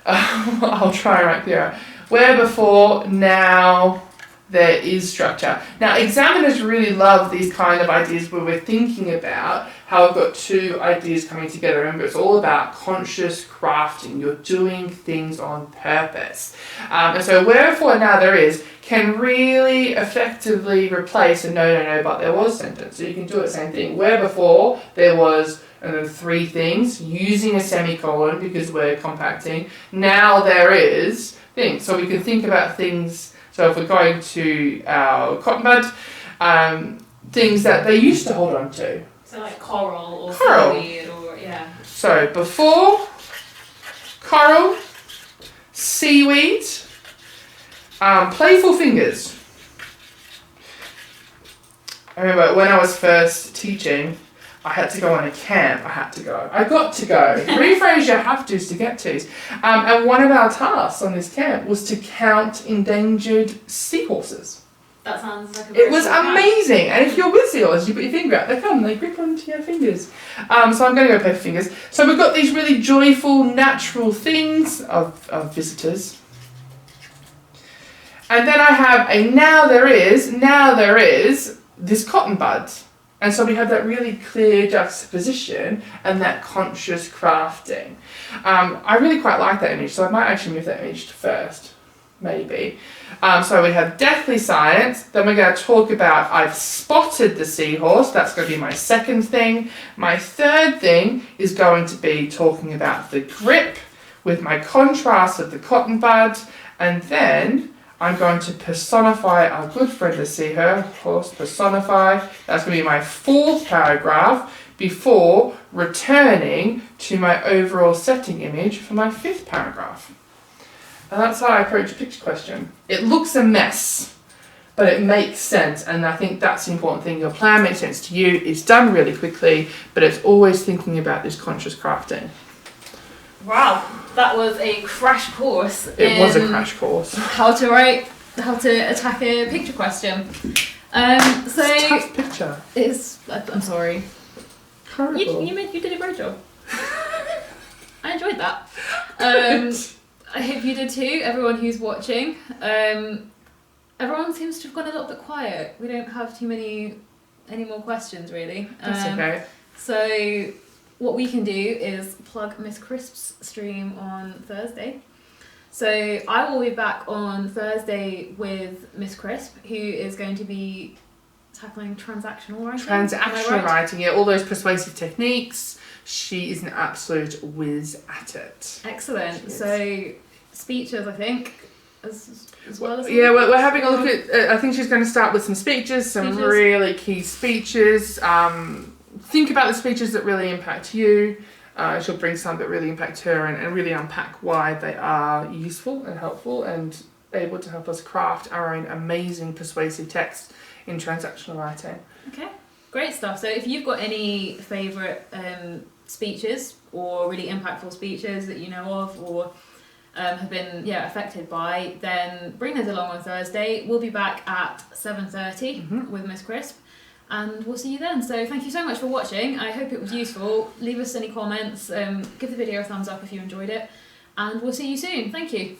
I'll try and write clearer. Where before, now there is structure. Now examiners really love these kind of ideas where we're thinking about how I've got two ideas coming together. Remember, it's all about conscious crafting. You're doing things on purpose. And so wherefore now there is can really effectively replace a no, but there was sentence. So you can do the same thing. Where before there was three things, using a semicolon because we're compacting. Now there is things. So we can think about things. So if we're going to our cotton bud, things that they used to hold on to. So like coral or Coral. seaweed or yeah. So before, coral, seaweed, playful fingers. I remember when I was first teaching, I had to go on a camp. I got to go. Rephrase your have to's to get to's. And one of our tasks on this camp was to count endangered seahorses. That sounds like a It was amazing. And if you're with seahorses, you put your finger out, they come, they grip onto your fingers. So I'm going to go play for fingers. So we've got these really joyful, natural things of visitors. And then I have a now there is this cotton bud. And so we have that really clear juxtaposition and that conscious crafting. I really quite like that image, so I might actually move that image to first, maybe. So we have deathly science, then we're going to talk about I've spotted the seahorse, that's going to be my second thing. My third thing is going to be talking about the grip with my contrast of the cotton bud, and then I'm going to personify our good friend the seahorse, personify. That's going to be my fourth paragraph before returning to my overall setting image for my fifth paragraph. And that's how I approach a picture question. It looks a mess, but it makes sense, and I think that's the important thing. Your plan makes sense to you, it's done really quickly, but it's always thinking about this conscious crafting. Wow, that was a crash course. It was a crash course. How to attack a picture question. So it's a tough picture. I'm sorry. Horrible. You did a great job. I enjoyed that. I hope you did too, everyone who's watching. Everyone seems to have gone a little bit quiet. We don't have any more questions really. That's okay. So what we can do is plug Miss Crisp's stream on Thursday. So I will be back on Thursday with Miss Crisp, who is going to be tackling transactional writing. Transactional writing, yeah, all those persuasive techniques. She is an absolute whiz at it. Excellent. So speeches, I think, as well as... Yeah, we're having a look at... I think she's going to start with some speeches, really key speeches. Think about the speeches that really impact you. She'll bring some that really impact her and really unpack why they are useful and helpful and able to help us craft our own amazing persuasive text in transactional writing. Okay, great stuff. So if you've got any favourite speeches or really impactful speeches that you know of or have been affected by, then bring those along on Thursday. We'll be back at 7:30 with Miss Crisp. And we'll see you then. So thank you so much for watching. I hope it was useful. Leave us any comments. Give the video a thumbs up if you enjoyed it. And we'll see you soon. Thank you.